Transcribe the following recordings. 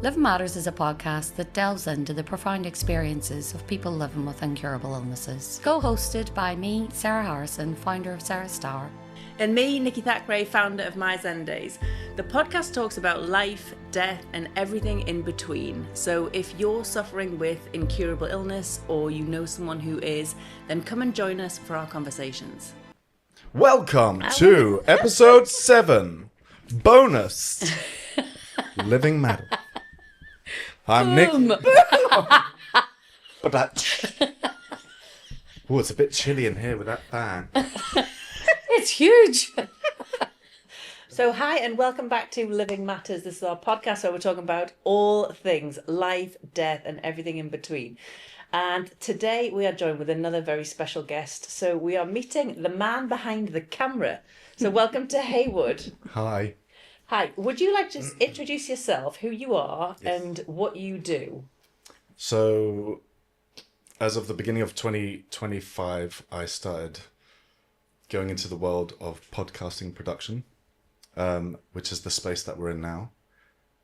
Living Matters is a podcast that delves into the profound experiences of people living with incurable illnesses. Co-hosted by me, Sarah Harrison, founder of Sarah's Star. And me, Nicky Thackeray, founder of My Zen Days. The podcast talks about life, death, and everything in between. So if you're suffering with incurable illness or you know someone who is, then come and join us for our conversations. Welcome to episode 7, bonus, Living Matter. I'm Nick. But that. Oh, it's a bit chilly in here with that fan. It's huge. So hi and welcome back to Living Matters. This is our podcast where we're talking about all things life, death, and everything in between. And today we are joined with another very special guest. So we are meeting the man behind the camera. So welcome to Heywood. Hi. Hi. Would you like to just introduce yourself, who you are, Yes. and what you do? So, as of the beginning of 2025, I started going into the world of podcasting production, which is the space that we're in now.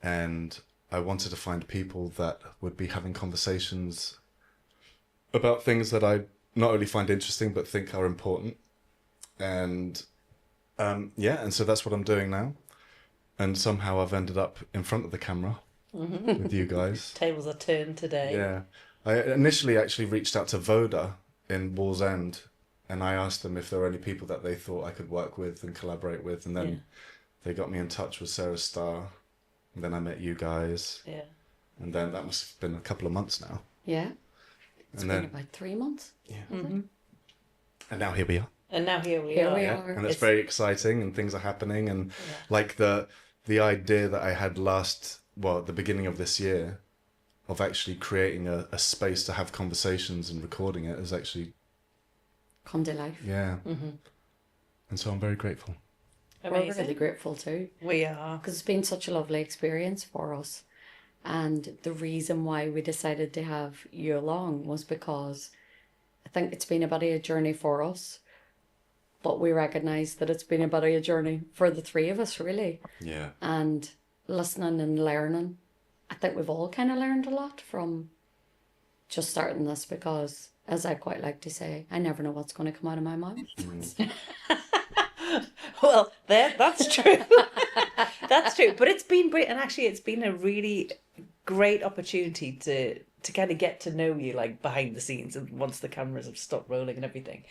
And I wanted to find people that would be having conversations about things that I not only find interesting, but think are important. And and so that's what I'm doing now. And somehow I've ended up in front of the camera with you guys. Tables are turned today. Yeah. I initially actually reached out to Voda in Wallsend, and I asked them if there were any people that they thought I could work with and collaborate with. And then they got me in touch with Sarah's Star. And then I met you guys. Yeah. And then that must have been a couple of months now. Yeah. It's And been then- about 3 months. Yeah. And now here we are. And now here we Here are. we Yeah. are. And it's It's- very exciting and things are happening. And like the idea that I had at the beginning of this year of actually creating a space to have conversations and recording it is actually, Come to life. yeah. And so I'm very grateful. We're Amazing. really grateful too. We are. Because it's been such a lovely experience for us. And the reason why we decided to have you along was because I think it's been a bit of a journey for us. But we recognise that it's been a bit of a journey for the three of us, really. Yeah. And listening and learning. I think we've all kind of learned a lot from just starting this because, as I quite like to say, I never know what's going to come out of my mouth. Well, that's true. That's true. But it's been great. And actually, it's been a really great opportunity to kind of get to know you, like, behind the scenes and once the cameras have stopped rolling and everything.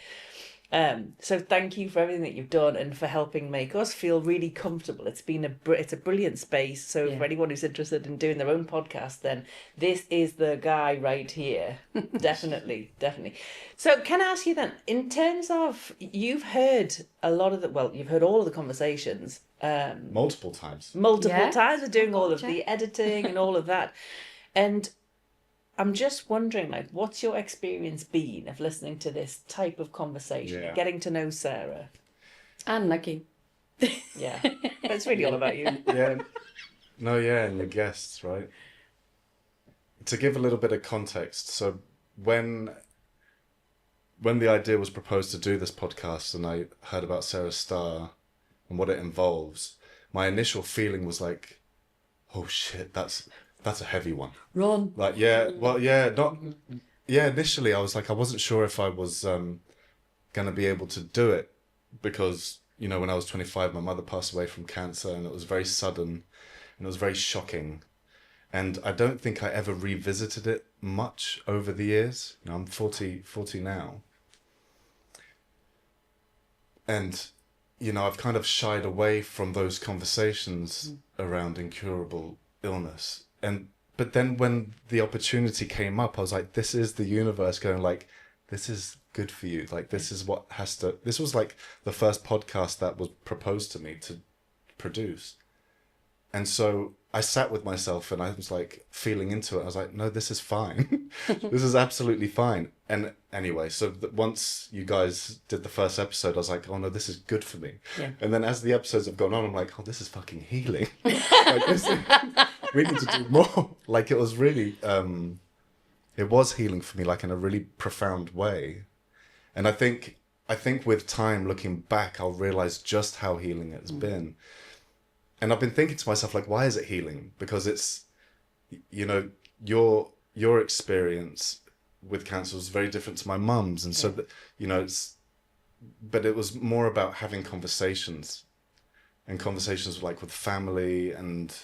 So thank you for everything that you've done and for helping make us feel really comfortable. It's been it's a brilliant space. So for anyone who's interested in doing their own podcast, then this is the guy right here. Definitely. So can I ask you then, in terms of, you've heard you've heard all of the conversations. Multiple times. Yeah. Times. We're doing all of Gotcha. the editing and all of that. And I'm just wondering, like, what's your experience been of listening to this type of conversation, Yeah. getting to know Sarah? And Nicky. Yeah, but it's really all about you. Yeah. No, yeah, and the guests, right? To give a little bit of context, so when the idea was proposed to do this podcast and I heard about Sarah's Star and what it involves, my initial feeling was like, oh shit, that's a heavy one. Run. Like, initially I was like, I wasn't sure if I was going to be able to do it because, you know, when I was 25, my mother passed away from cancer and it was very sudden and it was very shocking. And I don't think I ever revisited it much over the years. You know, I'm 40 now. And, you know, I've kind of shied away from those conversations around incurable illness. But then when the opportunity came up, I was like, this is the universe going like, this is good for you. Like, this is what this was like the first podcast that was proposed to me to produce. And so I sat with myself and I was like feeling into it. I was like, no, this is fine. This is absolutely fine. And anyway, so once you guys did the first episode, I was like, oh no, this is good for me. Yeah. And then as the episodes have gone on, I'm like, oh, this is fucking healing. Like, we need to do more. Like, it was really, it was healing for me, like in a really profound way. And I think with time, looking back, I'll realize just how healing it has been. And I've been thinking to myself, like, why is it healing? Because you know, your experience with cancer was very different to my mum's, and so that, you know, but it was more about having conversations, and conversations like with family, and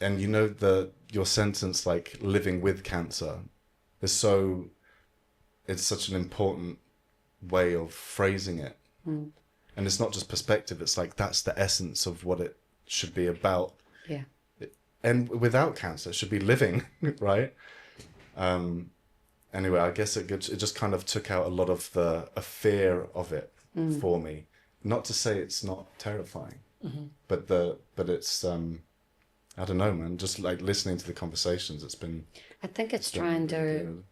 you know, your sentence like living with cancer is it's such an important way of phrasing it. And it's not just perspective, it's like that's the essence of what it should be about. Yeah. And without cancer, it should be living, right? Anyway, I guess it just kind of took out a lot of a fear of it for me. Not to say it's not terrifying, but it's I don't know, man. Just like listening to the conversations, it's been. I think it's trying to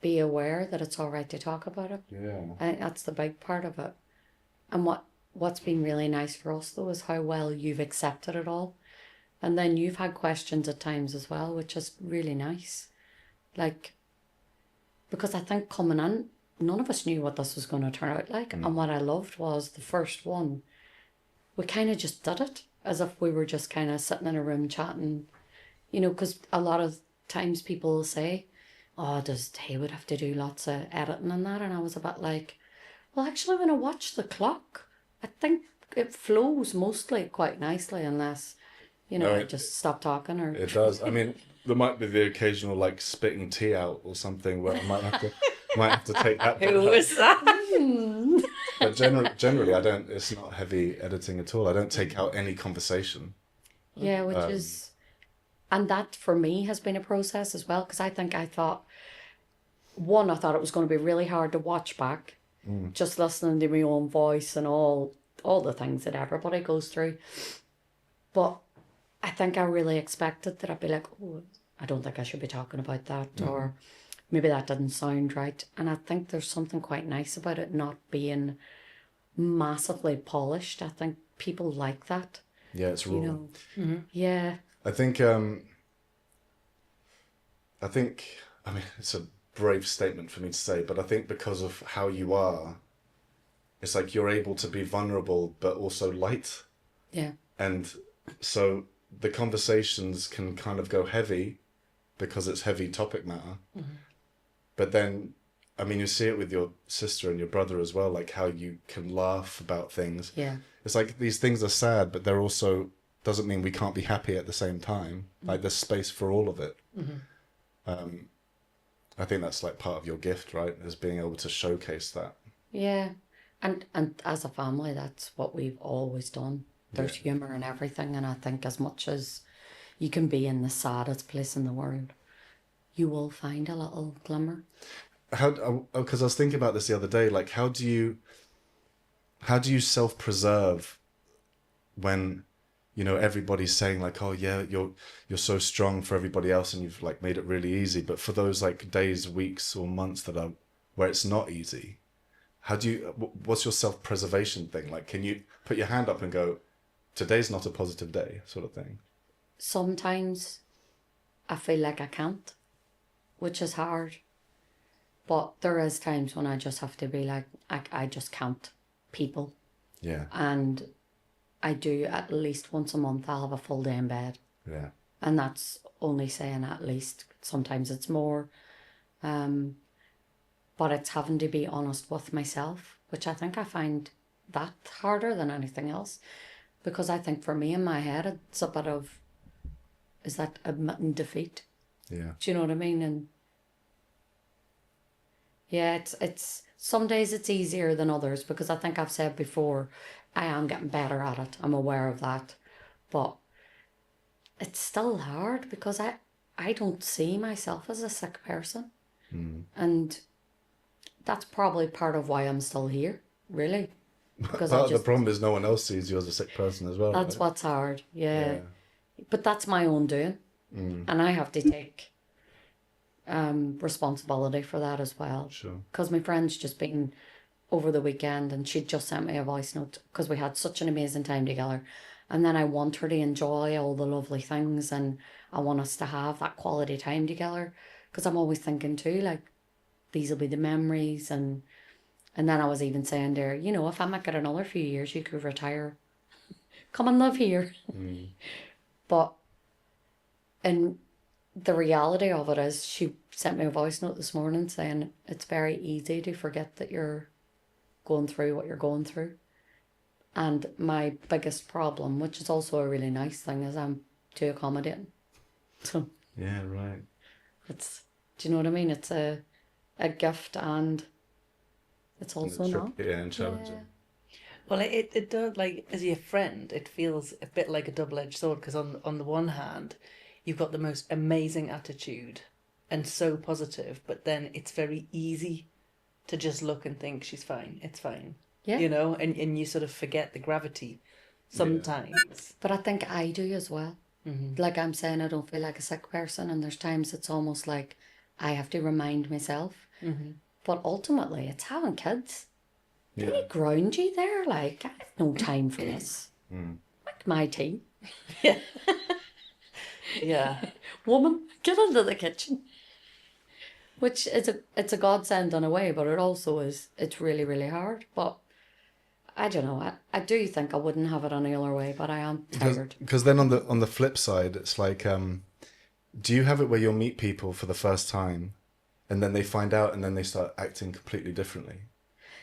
be aware that it's all right to talk about it. Yeah. I think that's the big part of it. And what's been really nice for us though is how well you've accepted it all. And then you've had questions at times as well, which is really nice. Like, because I think coming in, none of us knew what this was going to turn out like. And what I loved was the first one, we kind of just did it as if we were just kind of sitting in a room chatting, you know, because a lot of times people will say, oh, does Heywood have to do lots of editing and that? And I was a bit like, well, actually, when I watch the clock, I think it flows mostly quite nicely unless, you know, I just stop talking or... It does. I mean, there might be the occasional, like, spitting tea out or something where I might have to take that. Who was that? But generally, I don't. It's not heavy editing at all. I don't take out any conversation. Yeah, which is, and that for me has been a process as well, because I thought it was going to be really hard to watch back, just listening to my own voice and all the things that everybody goes through. But I think I really expected that I'd be like, oh, I don't think I should be talking about that, or maybe that didn't sound right. And I think there's something quite nice about it not being massively polished. I think people like that. Yeah, it's raw. You know, yeah. I think. I mean, it's a brave statement for me to say, but I think because of how you are, it's like you're able to be vulnerable but also light. Yeah. And so the conversations can kind of go heavy because it's heavy topic matter. But then, I mean, you see it with your sister and your brother as well, like how you can laugh about things. Yeah. It's like these things are sad, but they're also, doesn't mean we can't be happy at the same time. Like there's space for all of it. I think that's like part of your gift, right? Is being able to showcase that. Yeah. And as a family, that's what we've always done. There's humour in everything. And I think as much as you can be in the saddest place in the world, you will find a little glimmer. Because I was thinking about this the other day, like how do you self-preserve when, you know, everybody's saying like, oh yeah, you're so strong for everybody else and you've like made it really easy, but for those like days, weeks or months where it's not easy, what's your self-preservation thing? Like, can you put your hand up and go, today's not a positive day, sort of thing? Sometimes I feel like I can't, which is hard. But there is times when I just have to be like, I just can't people. Yeah. And I do at least once a month, I'll have a full day in bed. Yeah. And that's only saying at least. Sometimes it's more. But it's having to be honest with myself, which I think I find that harder than anything else. Because I think for me in my head, it's a bit of, is that admitting defeat? Yeah. Do you know what I mean? And yeah, it's some days it's easier than others, because I think I've said before, I am getting better at it. I'm aware of that. But it's still hard because I don't see myself as a sick person. And that's probably part of why I'm still here, really. Because Part of the problem is no one else sees you as a sick person as well. That's right? what's hard, yeah. But that's my own doing. And I have to take responsibility for that as well. Sure. Because my friend's just been over the weekend and she just sent me a voice note because we had such an amazing time together. And then I want her to enjoy all the lovely things and I want us to have that quality time together. Because I'm always thinking too, like, these will be the memories. And then I was even saying there, you know, if I make it another few years, you could retire. Come and live here. But And the reality of it is, she sent me a voice note this morning saying it's very easy to forget that you're going through what you're going through. And my biggest problem, which is also a really nice thing, is I'm too accommodating. So Yeah, right. it's, do you know what I mean? It's a gift, and it's also not. Yeah, and challenging. Yeah. Well, it does, like, as your friend, it feels a bit like a double-edged sword, because on the one hand, you've got the most amazing attitude and so positive, but then it's very easy to just look and think she's fine, it's fine. Yeah. You know, and you sort of forget the gravity sometimes. But I think I do as well. Mm-hmm. Like I'm saying, I don't feel like a sick person, and there's times it's almost like I have to remind myself. Mm-hmm. But ultimately, it's having kids. They Yeah. ground you there. Like, I have no time for this. Like my tea. Yeah. Yeah. Woman, get into the kitchen. Which is it's a godsend in a way, but it also is, it's really, really hard. But I don't know. I do think I wouldn't have it any other way, but I am tired. Because then on the flip side, it's like, do you have it where you'll meet people for the first time, and then they find out, and then they start acting completely differently,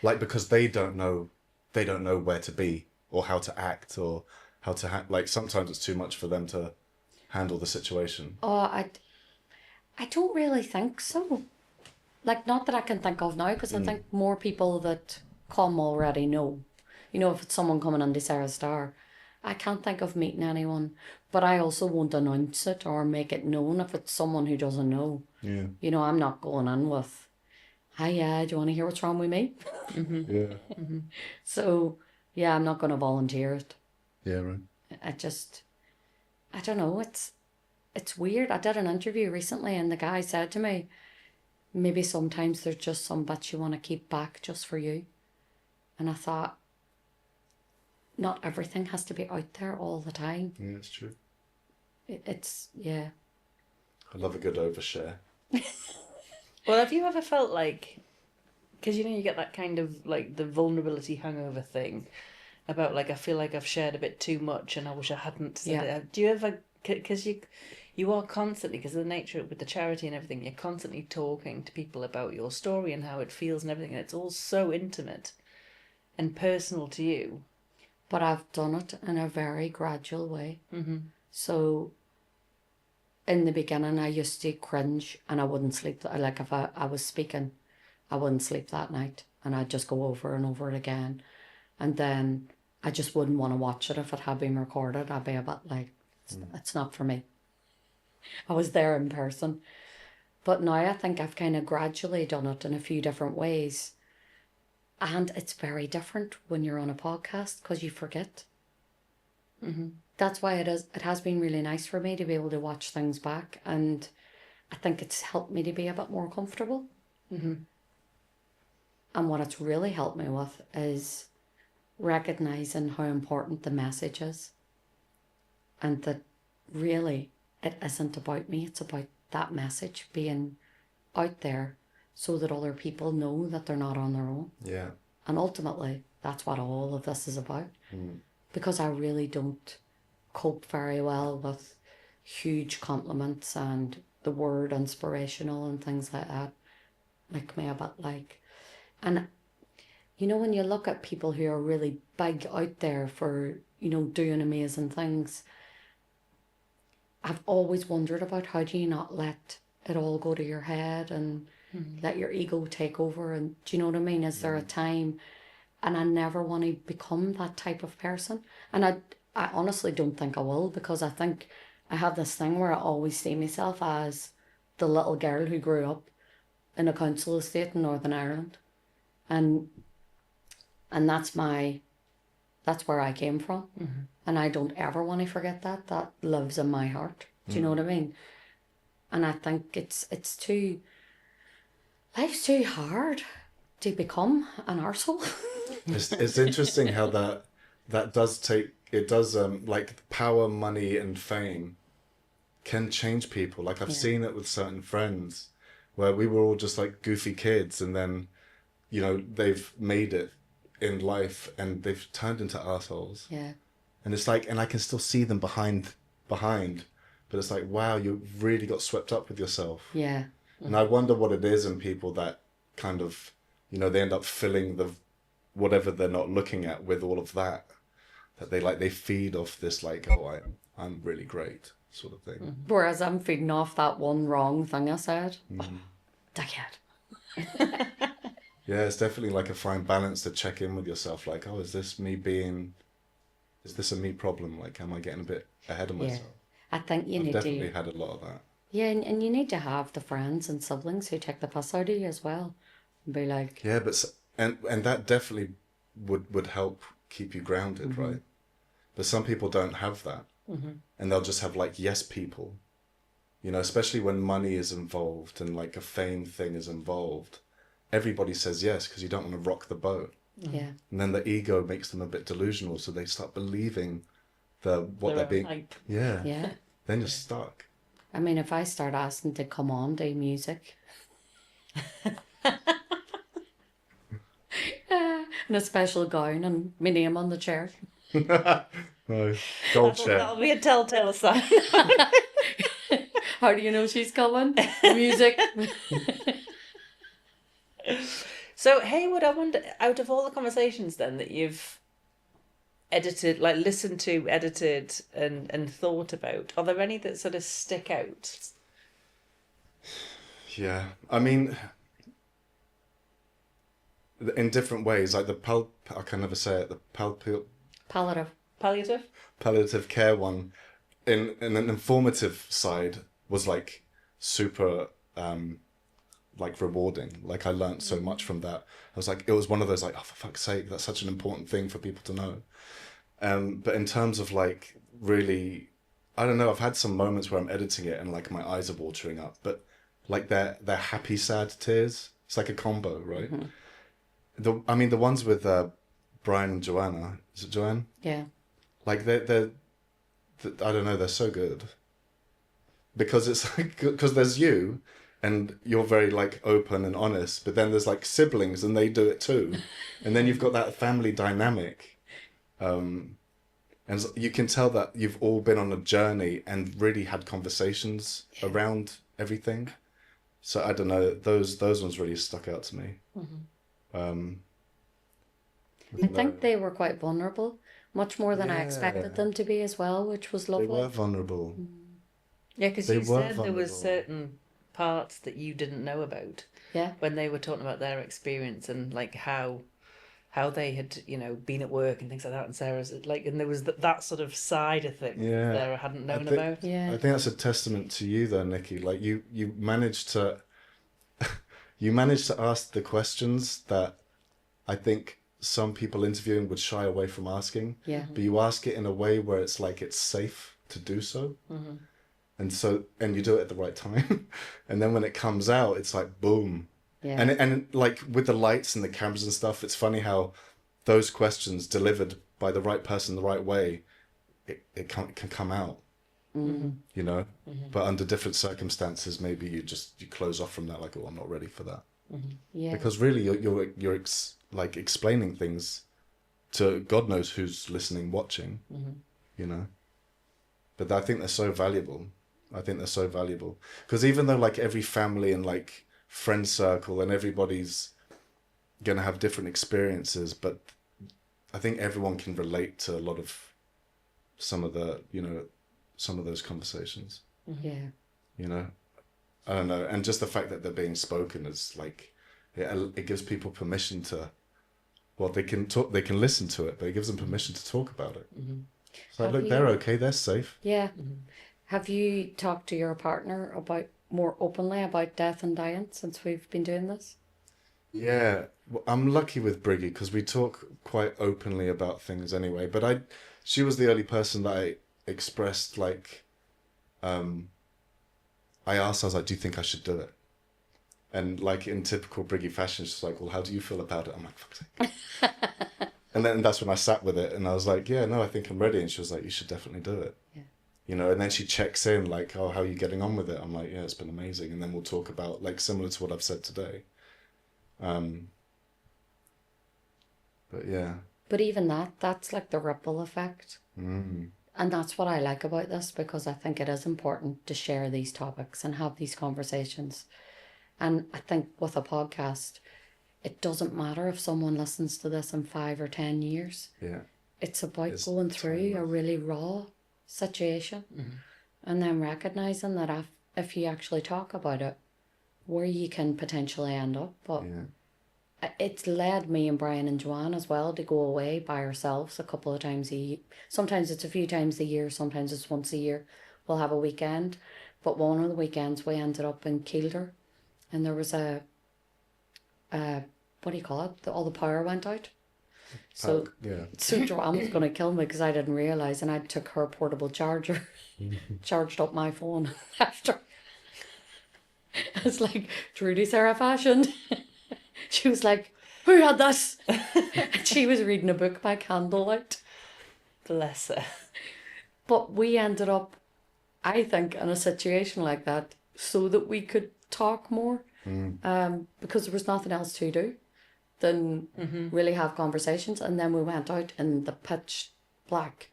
like because they don't know where to be or how to act or how to like sometimes it's too much for them to handle the situation. Oh, I don't really think so. Like, not that I can think of now, because I think more people that come already know. You know, if it's someone coming into Sarah's Star, I can't think of meeting anyone, but I also won't announce it or make it known if it's someone who doesn't know. Yeah. You know, I'm not going in with, hi, do you want to hear what's wrong with me? Yeah. So, yeah, I'm not going to volunteer it. Yeah. Right. I don't know, it's weird. I did an interview recently, and the guy said to me, maybe sometimes there's just some bits you want to keep back just for you. And I thought, not everything has to be out there all the time. Yeah, it's true. It's, yeah. I love a good overshare. Well, have you ever felt like, because you know you get that kind of like the vulnerability hangover thing about like, I feel like I've shared a bit too much and I wish I hadn't said it. Do you ever, because you are constantly, because of the nature with the charity and everything, you're constantly talking to people about your story and how it feels and everything, and it's all so intimate and personal to you. But I've done it in a very gradual way. Mm-hmm. So in the beginning, I used to cringe and I wouldn't sleep. Like if I was speaking, I wouldn't sleep that night, and I'd just go over and over it again. And then I just wouldn't want to watch it if it had been recorded. I'd be a bit like, it's not for me. I was there in person. But now I think I've kind of gradually done it in a few different ways. And it's very different when you're on a podcast because you forget. Mm-hmm. That's why it has been really nice for me to be able to watch things back. And I think it's helped me to be a bit more comfortable. Mm-hmm. And what it's really helped me with is recognizing how important the message is. And that really it isn't about me, it's about that message being out there so that other people know that they're not on their own. Yeah. And ultimately, that's what all of this is about. Because I really don't cope very well with huge compliments and the word inspirational and things like that. Make me a bit like... And, you know, when you look at people who are really big out there for, you know, doing amazing things, I've always wondered about how do you not let it all go to your head and let your ego take over, and do you know what I mean? Is there a time? And I never want to become that type of person, and I honestly don't think I will, because I think I have this thing where I always see myself as the little girl who grew up in a council estate in Northern Ireland, and that's where I came from, and I don't ever want to forget that lives in my heart. Do you know what I mean? And I think it's too... Life's too hard to become an arsehole. It's interesting how that does take, it does like power, money and fame can change people. Like I've seen it with certain friends where we were all just like goofy kids, and then, you know, they've made it in life and they've turned into assholes. Yeah. And it's like, and I can still see them behind but it's like, wow, you really got swept up with yourself. Yeah. And I wonder what it is in people that kind of, they end up filling the whatever they're not looking at with all of that they feed off this like, oh, I'm really great sort of thing. Whereas I'm feeding off that one wrong thing I said. Dickhead. Yeah, it's definitely like a fine balance to check in with yourself. Like, oh, is this a me problem? Like, am I getting a bit ahead of myself? I think you I've need definitely to. had a lot of that. Yeah, and you need to have the friends and siblings who take the piss out of you as well. And be like, Yeah, but and that definitely would help keep you grounded, right? But some people don't have that, and they'll just have like yes people, especially when money is involved and like a fame thing is involved. Everybody says yes because you don't want to rock the boat, yeah. and then the ego makes them a bit delusional, so they start believing what they're being. Hype. Yeah, Yeah. then you're stuck. I mean, if I start asking to come on, do music. In a special gown and my name on the chair. No, gold chair. That'll be a telltale sign. How do you know she's coming? Music. So, Heywood, I wonder, out of all the conversations then that you've edited, like listened to, edited, and thought about, are there any that sort of stick out? Yeah, I mean, in different ways, like I can never say it, the Palliative. Palliative? care one, in an informative side was like super like rewarding. Like I learned so much from that. I was like, it was one of those like, oh, for fuck's sake, that's such an important thing for people to know. But in terms of like really, I don't know, I've had some moments where I'm editing it and like my eyes are watering up, but like they're happy, sad tears. It's like a combo, right? The ones with Brian and Joanna, is it Joanne? Yeah. Like they're I don't know, they're so good. Because it's like, because there's you and you're very like open and honest, but then there's like siblings and they do it too. And then you've got that family dynamic. And so you can tell that you've all been on a journey and really had conversations around everything. So I don't know, those ones really stuck out to me. I think they were quite vulnerable, much more than I Yeah. expected them to be as well, which was They lovely. were vulnerable. Yeah, because They you were said there was vulnerable. certain parts that you didn't know about Yeah. when they were talking about their experience and like how they had been at work and things like that. And Sarah's like, and there was that sort of side of things Yeah. Sarah hadn't known think- about. Yeah. I think that's a testament to you though, Nicky. Like you managed to you managed to ask the questions that I think some people interviewing would shy away from asking. Yeah. But you ask it in a way where it's like it's safe to do so. And you do it at the right time. And then when it comes out, it's like boom. Yeah. And like with the lights and the cameras and stuff, it's funny how those questions delivered by the right person the right way, it can come out. But under different circumstances, maybe you close off from that, like, oh, I'm not ready for that. Yeah. Because really you're like explaining things to God knows who's listening, watching, But I think they're so valuable. Because even though like every family and like friend circle and everybody's gonna have different experiences, but I think everyone can relate to a lot of some of those conversations. Yeah. I don't know, and just the fact that they're being spoken is like it gives people permission to, well, they can listen to it, but it gives them permission to talk about it. So like, Have look, they're you- okay, they're safe. Yeah. Have you talked to your partner about more openly about death and dying since we've been doing this? Yeah, well, I'm lucky with Briggy because we talk quite openly about things anyway. But she was the only person that I expressed like, I asked, I was like, do you think I should do it? And like in typical Briggy fashion, she's like, well, how do you feel about it? I'm like, fuck's sake. And then that's when I sat with it and I was like, yeah, no, I think I'm ready. And she was like, you should definitely do it. Yeah. And then she checks in like, oh, how are you getting on with it? I'm like, yeah, it's been amazing. And then we'll talk about like similar to what I've said today. But yeah. But even that's like the ripple effect. And that's what I like about this, because I think it is important to share these topics and have these conversations. And I think with a podcast, it doesn't matter if someone listens to this in 5 or 10 years. Yeah. It's about It's going through a timeless. really raw situation and then recognizing that if you actually talk about it, where you can potentially end up. But Yeah. it's led me and Brian and Joanne as well to go away by ourselves a couple of times a year. Sometimes it's a few times a year, sometimes it's once a year. We'll have a weekend. But one of the weekends we ended up in Kielder, and there was a what do you call it? All the power went out. So Yeah. so Joanne was going to kill me because I didn't realise, and I took her portable charger, charged up my phone after. It's like Trudy Sarah fashioned. She was like, "Who had this?" And she was reading a book by candlelight. Bless her. But we ended up, I think, in a situation like that so that we could talk more, because there was nothing else to do than really have conversations. And then we went out in the pitch black,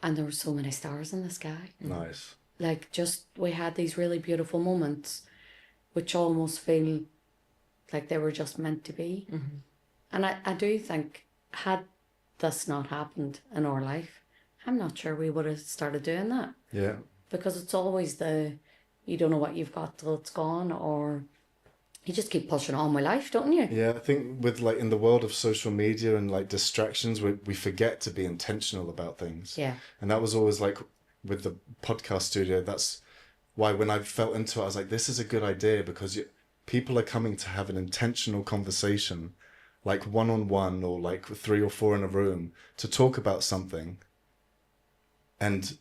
and there were so many stars in the sky. Nice. Like, just, we had these really beautiful moments, which almost feel like they were just meant to be. And I do think, had this not happened in our life, I'm not sure we would have started doing that. Yeah. Because it's always you don't know what you've got till it's gone, or you just keep pushing on with life, don't you? Yeah, I think with like in the world of social media and like distractions, we forget to be intentional about things. Yeah. And that was always like with the podcast studio. That's why when I felt into it, I was like, this is a good idea, because people are coming to have an intentional conversation, like one-on-one or like 3 or 4 in a room to talk about something. And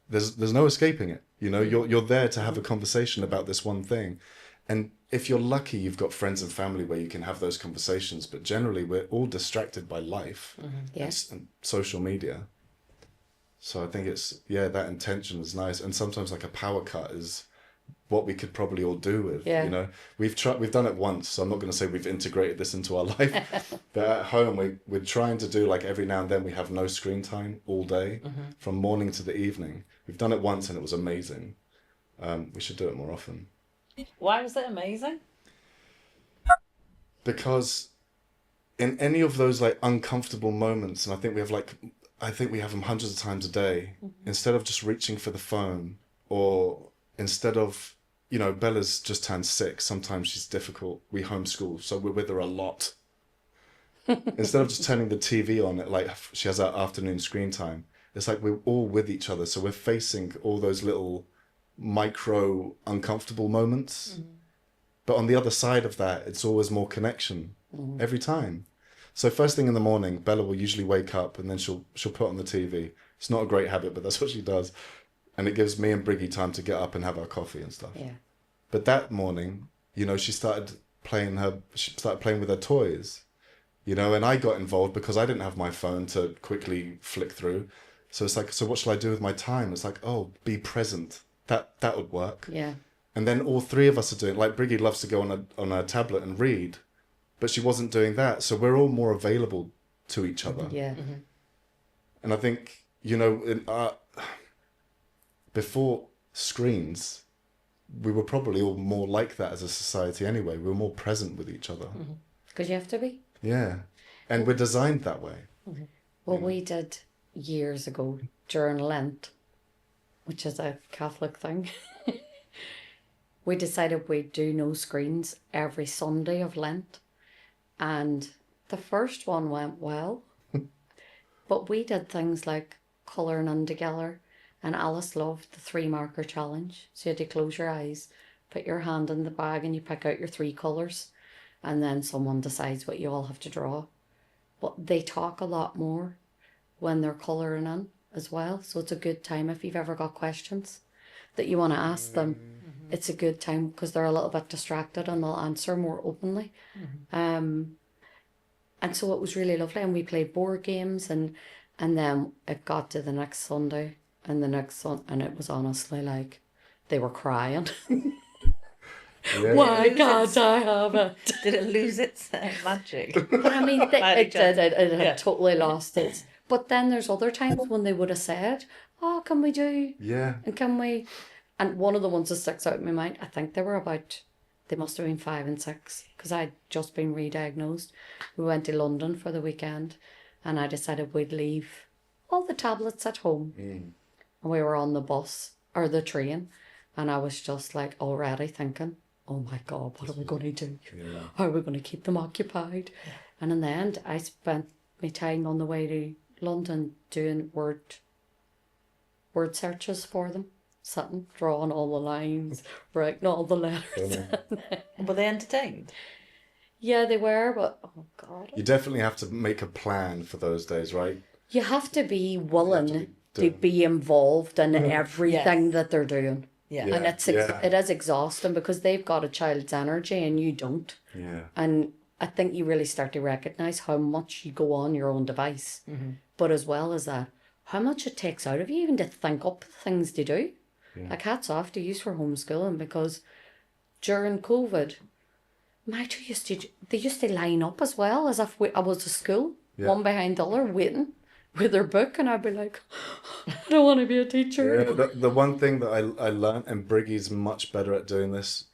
there's no escaping it. You know, you're there to have a conversation about this one thing. And if you're lucky, you've got friends and family where you can have those conversations. But generally, we're all distracted by life and social media. So I think that intention is nice. And sometimes like a power cut is what we could probably all do with. Yeah. You know, we've done it once. So I'm not going to say we've integrated this into our life. But at home, we're trying to do like every now and then we have no screen time all day from morning to the evening. We've done it once and it was amazing. We should do it more often. Why was it amazing? Because in any of those like uncomfortable moments, and I think we have them hundreds of times a day, instead of just reaching for the phone, or instead of, you know, Bella's just turned 6, sometimes she's difficult, we homeschool, so we're with her a lot. Instead of just turning the TV on, like she has that afternoon screen time, it's like we're all with each other, so we're facing all those little micro uncomfortable moments. But on the other side of that, it's always more connection every time. So first thing in the morning, Bella will usually wake up and then she'll put on the TV. It's not a great habit, but that's what she does. And it gives me and Briggy time to get up and have our coffee and stuff. Yeah. But that morning, you know, she started playing with her toys, you know, and I got involved because I didn't have my phone to quickly flick through. So it's like, so what shall I do with my time? It's like, oh, be present. That would work. Yeah. And then all 3 of us are doing, like Briggy loves to go on a tablet and read, but she wasn't doing that. So we're all more available to each other. Yeah. And I think, you know, before screens, we were probably all more like that as a society anyway. We were more present with each other. Because you have to be. Yeah. And we're designed that way. Well, we did years ago during Lent, which is a Catholic thing. We decided we'd do no screens every Sunday of Lent. And the first one went well. But we did things like colouring in together. And Alice loved the 3 marker challenge. So you had to close your eyes, put your hand in the bag, and you pick out your 3 colours. And then someone decides what you all have to draw. But they talk a lot more when they're colouring in as well. So it's a good time if you've ever got questions that you want to ask them. It's a good time because they're a little bit distracted and they'll answer more openly. And so it was really lovely. And we played board games, and then it got to the next Sunday and the next Sunday, and it was honestly like they were crying. Yeah. Why can't I have it? Did it lose its magic? But I mean, it did. It had totally lost its. But then there's other times when they would have said, oh, can we do, Yeah. and can we, and one of the ones that sticks out in my mind, I think they must have been 5 and 6, because I'd just been re-diagnosed. We went to London for the weekend, and I decided we'd leave all the tablets at home. And we were on the bus, or the train, and I was just like already thinking, oh my God, what are we going to do? Yeah. How are we going to keep them occupied? Yeah. And in the end, I spent my time on the way to London doing word searches for them, sitting, drawing all the lines, writing all the letters. Were they entertained? Yeah, they were, but oh God. You definitely have to make a plan for those days, right? You have to be willing to doing- be involved in everything that they're doing. Yeah. Yeah. And it is exhausting because they've got a child's energy and you don't. Yeah. And I think you really start to recognise how much you go on your own device. But as well as that, how much it takes out of you even to think up things to do. Yeah. Like hats off to you for homeschooling, because during COVID, my two used to line up as well as if I was at school, one behind the other, waiting with their book, and I'd be like, I don't want to be a teacher. Yeah, the one thing that I learned, and Briggy's much better at doing this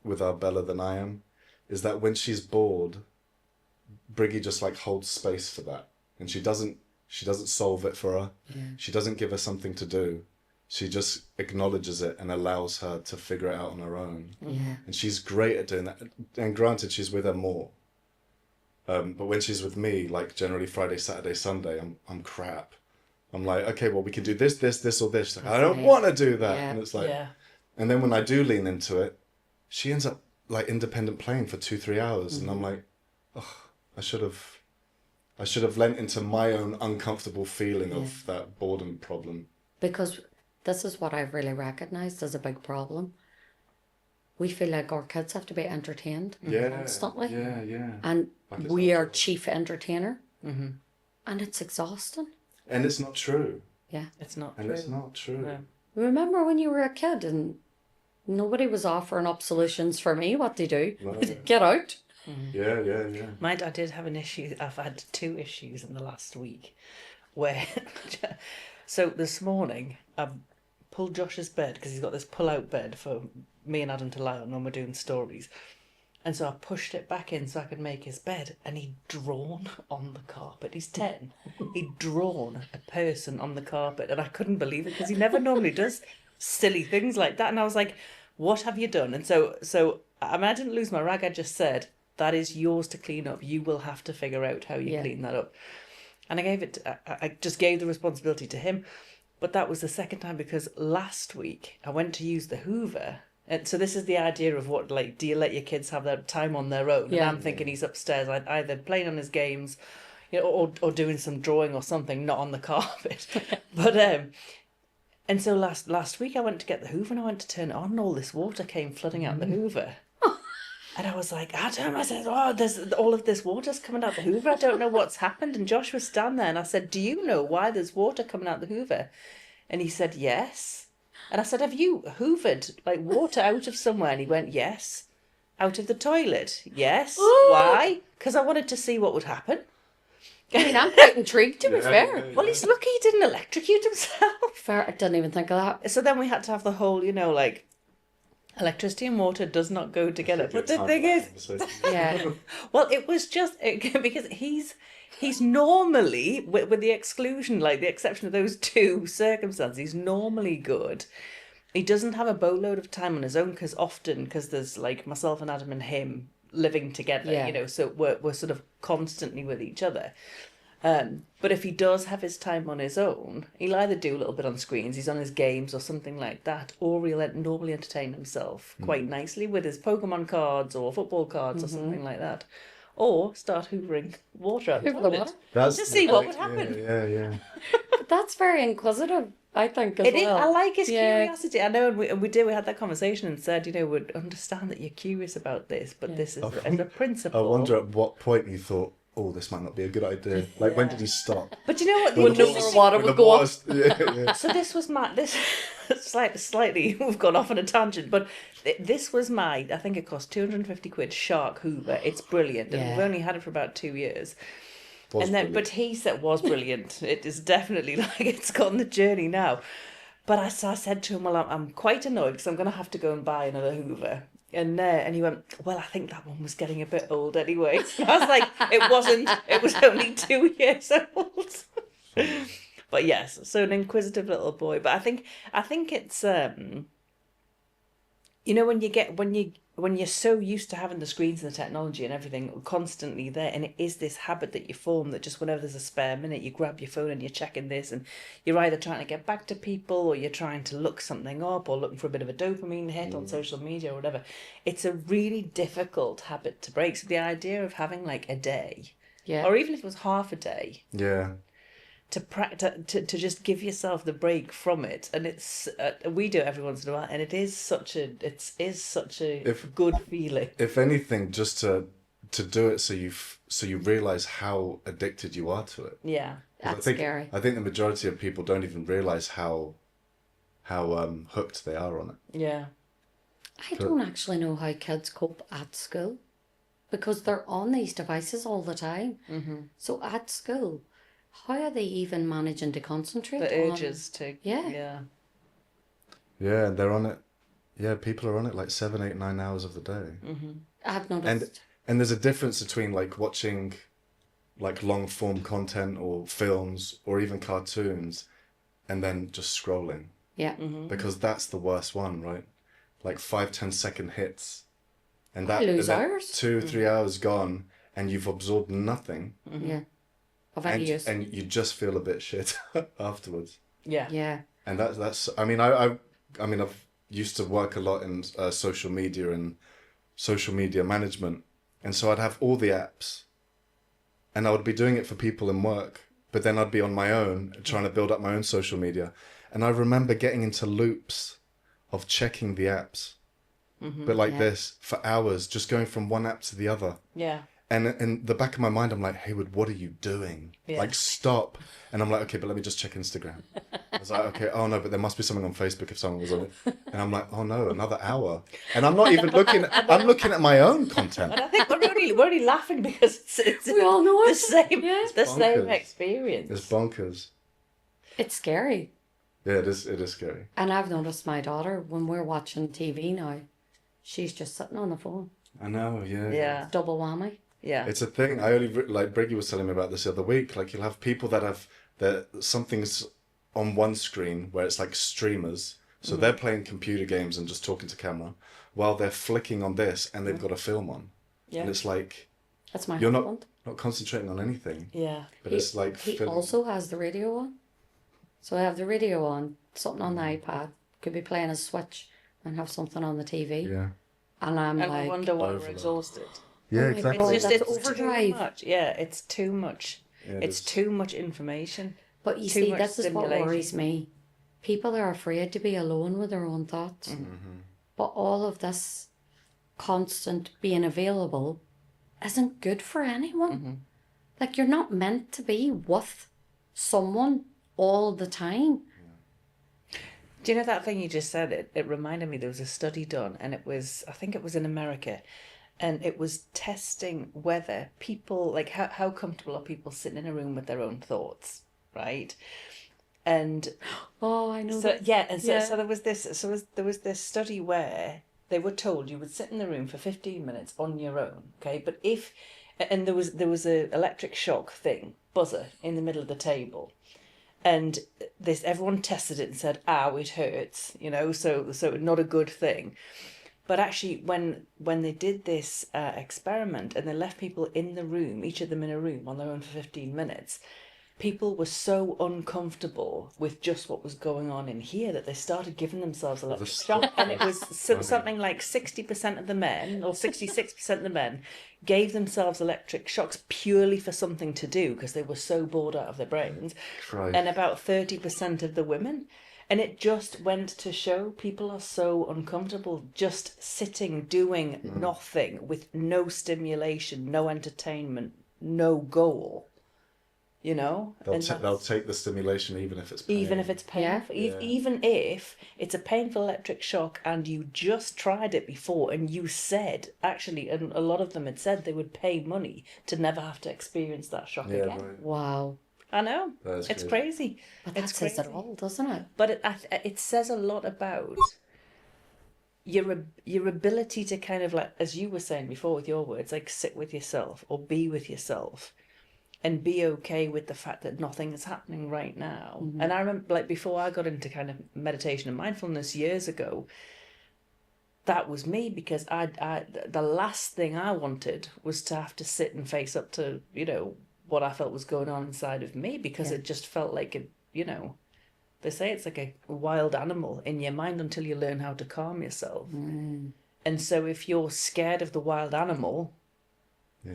with our Bella than I am, is that when she's bored, Briggy just like holds space for that, and she doesn't solve it for her. She doesn't give her something to do. She just acknowledges it and allows her to figure it out on her own. Yeah. And she's great at doing that. And granted, she's with her more. But when she's with me, like generally Friday, Saturday, Sunday, I'm crap. I'm like, okay, well, we can do this, or this. Like, I don't want to do that. Yeah. And it's like, Yeah. and then when I do lean into it, she ends up like independent playing for 2-3 hours. And I'm like, oh, I should have lent into my own uncomfortable feeling of that boredom problem. Because this is what I've really recognised as a big problem. We feel like our kids have to be entertained constantly. Yeah, yeah. And Like it's we not are true. chief entertainer. And it's exhausting. And it's not true. Yeah. It's not And true. it's not true. No. Remember when you were a kid and nobody was offering up solutions for me what to do? No. Get out. Yeah, yeah, yeah. My dad did have an issue. I've had 2 issues in the last week where, so this morning I've pulled Josh's bed because he's got this pull-out bed for me and Adam to lie on when we're doing stories. And so I pushed it back in so I could make his bed, and he'd drawn on the carpet. He's 10. He'd drawn a person on the carpet, and I couldn't believe it because he never normally does silly things like that. And I was like, what have you done? And so I mean, I didn't lose my rag. I just said, that is yours to clean up. You will have to figure out how you clean that up. And I just gave the responsibility to him. But that was the second time, because last week I went to use the Hoover. And so this is the idea of what, like, do you let your kids have their time on their own? Yeah. And I'm thinking he's upstairs, either playing on his games, you know, or doing some drawing or something, not on the carpet. But and so last week I went to get the Hoover and I went to turn it on, and all this water came flooding out the Hoover. And I was like, Adam, I said, oh, there's all of this water's coming out the Hoover. I don't know what's happened. And Josh was standing there, and I said, do you know why there's water coming out the Hoover? And he said, yes. And I said, have you hoovered like water out of somewhere? And he went, yes. Out of the toilet? Yes. Why? Because I wanted to see what would happen. I mean, I'm quite intrigued, to be fair. Well, he's lucky he didn't electrocute himself. Fair, I didn't even think of that. So then we had to have the whole, you know, like, electricity and water does not go together. But the thing is, Yeah. well, it was just because he's normally, with the exclusion, like the exception of those 2 circumstances, he's normally good. He doesn't have a boatload of time on his own because there's like myself and Adam and him living together, Yeah. you know, so we're sort of constantly with each other. But if he does have his time on his own, he'll either do a little bit on screens, he's on his games or something like that, or he'll normally entertain himself quite nicely with his Pokemon cards or football cards or something like that. Or start hoovering water out the Hoover the toilet. water. Just see what would happen. Yeah. But that's very inquisitive, I think, as It is. well. I like his Yeah. curiosity. I know, and we had that conversation and said, you know, we'd understand that you're curious about this, but this is as a principle. I wonder at what point you thought, oh, this might not be a good idea. Like, when did you stop? But you know what? When no more water would go up. Yeah. So this was my slightly we've gone off on a tangent, but this was my, I think it cost £250 Shark Hoover. It's brilliant, and we've Yeah. only had it for about 2 years. Was And then, brilliant. but he said was brilliant. It is definitely like it's gone the journey now. But I said to him, well, I'm quite annoyed because I'm going to have to go and buy another Hoover. And he went, well, I think that one was getting a bit old anyway. I was like, it wasn't. It was only 2 years old. But yes, so an inquisitive little boy. But I think it's you know, when you're so used to having the screens and the technology and everything constantly there, and it is this habit that you form that just whenever there's a spare minute, you grab your phone and you're checking this, and you're either trying to get back to people or you're trying to look something up or looking for a bit of a dopamine hit on social media or whatever. It's a really difficult habit to break. So the idea of having like a day, Yeah. or even if it was half a day, Yeah. to practice, to just give yourself the break from it, and it's we do it every once in a while, and it is such a good feeling. If anything, just to do it so you realize how addicted you are to it. Yeah, 'Cause That's scary. I think the majority of people don't even realize how hooked they are on it. yeah, I don't actually know how kids cope at school because they're on these devices all the time. Mm-hmm. So at school, how are they even managing to concentrate the on... urges to Yeah. Yeah, they're on it. Yeah, people are on it like 7, 8, 9 hours of the day. I've noticed. And there's a difference between like watching like long form content or films or even cartoons and then just scrolling. Yeah. Because that's the worst one, right? Like 5, 10 second hits. And I lose that hours. 2, 3 hours gone and you've absorbed nothing. Yeah. Of any use. And you just feel a bit shit afterwards. yeah, Yeah. And that's I mean I've used to work a lot in social media and social media management, and so I'd have all the apps, and I would be doing it for people in work, but then I'd be on my own trying to build up my own social media, and I remember getting into loops of checking the apps, but like Yeah. this for hours, just going from one app to the other. yeah. And in the back of my mind, I'm like, Heywood, what are you doing? Yeah. Like, stop. And I'm like, okay, but let me just check Instagram. I was like, okay, oh no, but there must be something on Facebook if someone was on it. And I'm like, oh no, another hour. And I'm not even looking, I'm looking at my own content. And I think we're only laughing because it's We all know the it. same Yeah. the same bonkers. experience. It's bonkers. It's scary. Yeah, it is scary. And I've noticed my daughter, when we're watching TV now, she's just sitting on the phone. I know, yeah. Yeah, Double whammy. yeah, It's a thing. I only, like Briggy was telling me about this the other week. Like, you'll have people that something's on one screen where it's like streamers. So they're playing computer games and just talking to camera while they're flicking on this and they've got a film on. yeah, And it's like, That's my you're husband. not concentrating on anything. yeah. But it's like He film. also has the radio on. So I have the radio on, something on the iPad, could be playing a Switch and have something on the TV. Yeah. And I'm And like, we wonder why we're overload. exhausted. Yeah, my exactly. God. It's just that's it's overdrive. too much. Yeah, it's too much. Yeah, it It's is. too much information. but you too see, much this is what stimulation. worries me. People are afraid to be alone with their own thoughts. But all of this constant being available isn't good for anyone. Like, you're not meant to be with someone all the time. Do you know that thing you just said? It reminded me there was a study done, and I think it was in America, and it was testing whether people, like how comfortable are people sitting in a room with their own thoughts, right? And Oh, I know so that. yeah, and so, Yeah. so there was this study where they were told you would sit in the room for 15 minutes on your own, okay? But and there was a electric shock thing, buzzer in the middle of the table. And everyone tested it and said, "Ow, it hurts," so not a good thing. But actually, when they did this experiment and they left people in the room, each of them in a room on their own for 15 minutes, people were so uncomfortable with just what was going on in here that they started giving themselves electric shock. And it was something like 60% of the men, or 66% of the men, gave themselves electric shocks purely for something to do because they were so bored out of their brains. Christ. And about 30% of the women. And it just went to show people are so uncomfortable just sitting, doing nothing with no stimulation, no entertainment, no goal. you know? And They'll take the stimulation even if it's pain. even if it's painful, Yeah. even if it's a painful electric shock and you just tried it before and you said, actually, and a lot of them had said they would pay money to never have to experience that shock Yeah, again. right. Wow. I know. That is It's crazy. crazy. But that It's says it crazy. all, doesn't it? But it says a lot about your ability to kind of, like, as you were saying before with your words, like sit with yourself or be with yourself and be okay with the fact that nothing is happening right now. Mm-hmm. And I remember, like, before I got into kind of meditation and mindfulness years ago, that was me, because I the last thing I wanted was to have to sit and face up to, you know, what I felt was going on inside of me, because Yeah. it just felt like it, you know, they say it's like a wild animal in your mind until you learn how to calm yourself. And so if you're scared of the wild animal,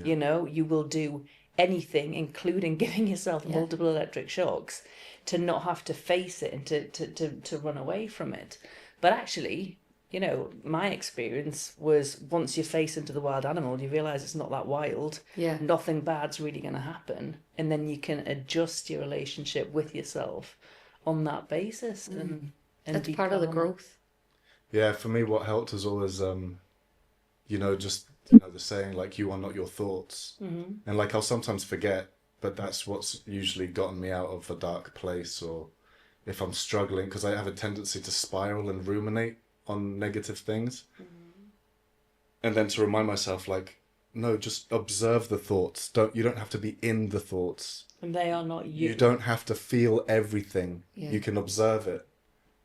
you know, you will do anything, including giving yourself multiple electric shocks, to not have to face it and to run away from it. But actually, you know, my experience was, once you face into the wild animal, you realise it's not that wild. Yeah. Nothing bad's really going to happen. And then you can adjust your relationship with yourself on that basis. And It's be part of the calmer. growth. Yeah, for me, what helped was always, you know, just, you know, the saying, like, you are not your thoughts. Mm-hmm. And, like, I'll sometimes forget, but that's what's usually gotten me out of a dark place, or if I'm struggling, because I have a tendency to spiral and ruminate on negative things. Mm-hmm. And then to remind myself, like, no, just observe the thoughts. You don't have to be in the thoughts. And they are not you. You don't have to feel everything. Yeah. You can observe it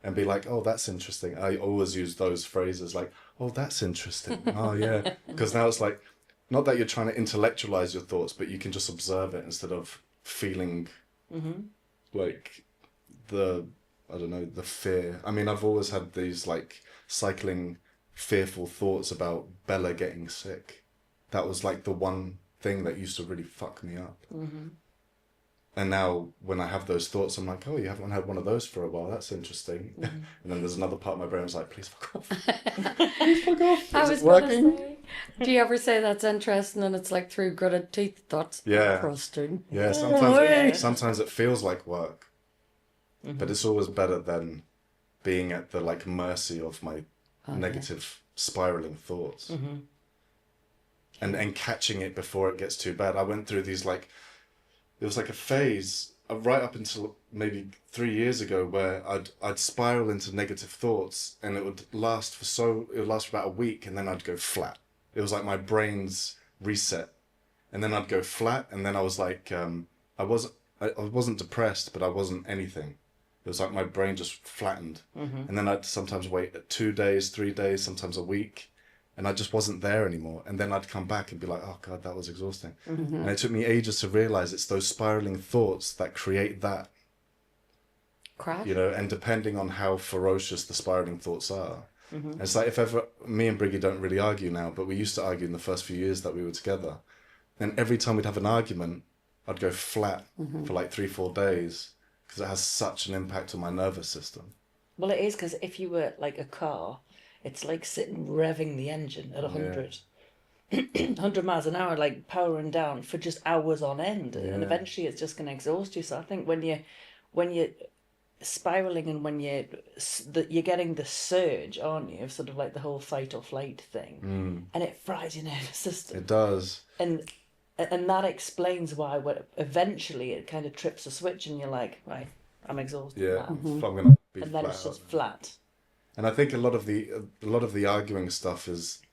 and be like, oh, that's interesting. I always use those phrases like, oh, that's interesting. Oh, yeah. Because now it's like, not that you're trying to intellectualize your thoughts, but you can just observe it instead of feeling like the fear. I mean, I've always had these like cycling fearful thoughts about Bella getting sick. That was like the one thing that used to really fuck me up. Mm-hmm. And now when I have those thoughts, I'm like, oh, you haven't had one of those for a while. That's interesting. Mm-hmm. And then there's another part of my brain that's like, please fuck off. Please fuck off. I Is was it going working? to say, do you ever say that's interesting and it's like through gritted teeth? That's interesting. Yeah, sometimes it feels like work. Mm-hmm. But it's always better than being at the like mercy of my negative spiraling thoughts. Mm-hmm. And catching it before it gets too bad. I went through these like, it was like a phase right up until maybe 3 years ago where I'd spiral into negative thoughts, and it would last for about a week, and then I'd go flat. It was like my brain's reset, and then I'd go flat, and then I was like, I wasn't depressed, but I wasn't anything. It was like my brain just flattened. Mm-hmm. And then I'd sometimes wait 2 days, 3 days, sometimes a week, and I just wasn't there anymore. And then I'd come back and be like, oh God, that was exhausting. Mm-hmm. And it took me ages to realize it's those spiraling thoughts that create that. Crash. You know, and depending on how ferocious the spiraling thoughts are. Mm-hmm. It's like, if ever, me and Briggy don't really argue now, but we used to argue in the first few years that we were together. Then every time we'd have an argument, I'd go flat for like 3-4 days, because it has such an impact on my nervous system. Well, it is, because if you were like a car, it's like sitting revving the engine at 100. 100 miles an hour, like powering down for just hours on end, and eventually it's just going to exhaust you. So I think when you're spiraling and when you're getting the surge, aren't you, of sort of like the whole fight or flight thing, and it fries your nervous system. It does. And that explains why eventually it kind of trips a switch and you're like, right, I'm exhausted now. I'm gonna be And then flat it's just out. flat. And I think a lot of the arguing stuff is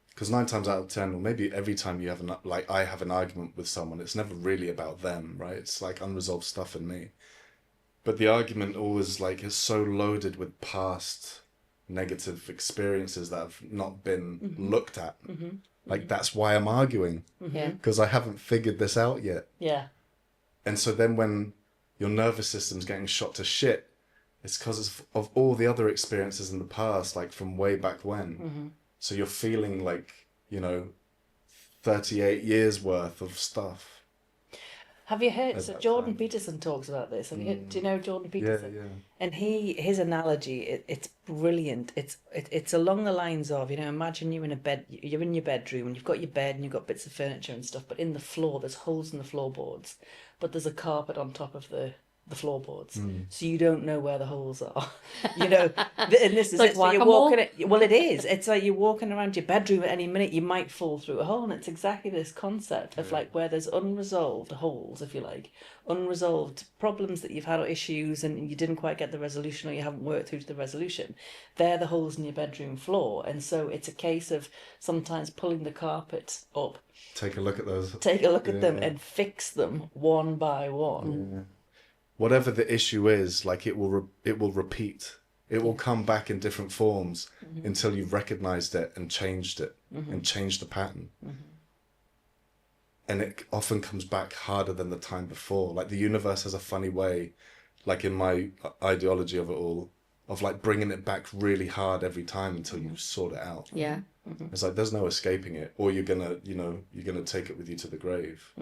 because 9 times out of 10, or maybe every time you have I have an argument with someone, it's never really about them, right? It's like unresolved stuff in me. But the argument always like is so loaded with past negative experiences that have not been looked at. Mm-hmm. Like that's why I'm arguing, because I haven't figured this out yet. Yeah. And so then when your nervous system's getting shot to shit, it's because of all the other experiences in the past, like from way back when. Mm-hmm. So you're feeling like, 38 years worth of stuff. Have you heard? at So that Jordan time. Peterson talks about this. Have you heard, do you know Jordan Yeah, Peterson? yeah. And his analogy, it's brilliant. It's along the lines of, imagine you're in a bed, you're in your bedroom and you've got your bed and you've got bits of furniture and stuff, but in the floor there's holes in the floorboards, but there's a carpet on top of the floorboards, so you don't know where the holes are. And this is like it. So you're whack-a-mole. walking. Well, it is. It's like you're walking around your bedroom at any minute. You might fall through a hole, and it's exactly this concept of like where there's unresolved holes, if you like, unresolved problems that you've had or issues, and you didn't quite get the resolution, or you haven't worked through to the resolution. They're the holes in your bedroom floor, and so it's a case of sometimes pulling the carpet up, Take a look at those. take a look at them, Yeah. and fix them one by one. Yeah. Whatever the issue is, like it will repeat. It will come back in different forms until you've recognized it and changed it and changed the pattern. And it often comes back harder than the time before. Like the universe has a funny way, like in my ideology of it all, of like bringing it back really hard every time until you sort it out. Yeah. It's like there's no escaping it, or you're gonna take it with you to the grave.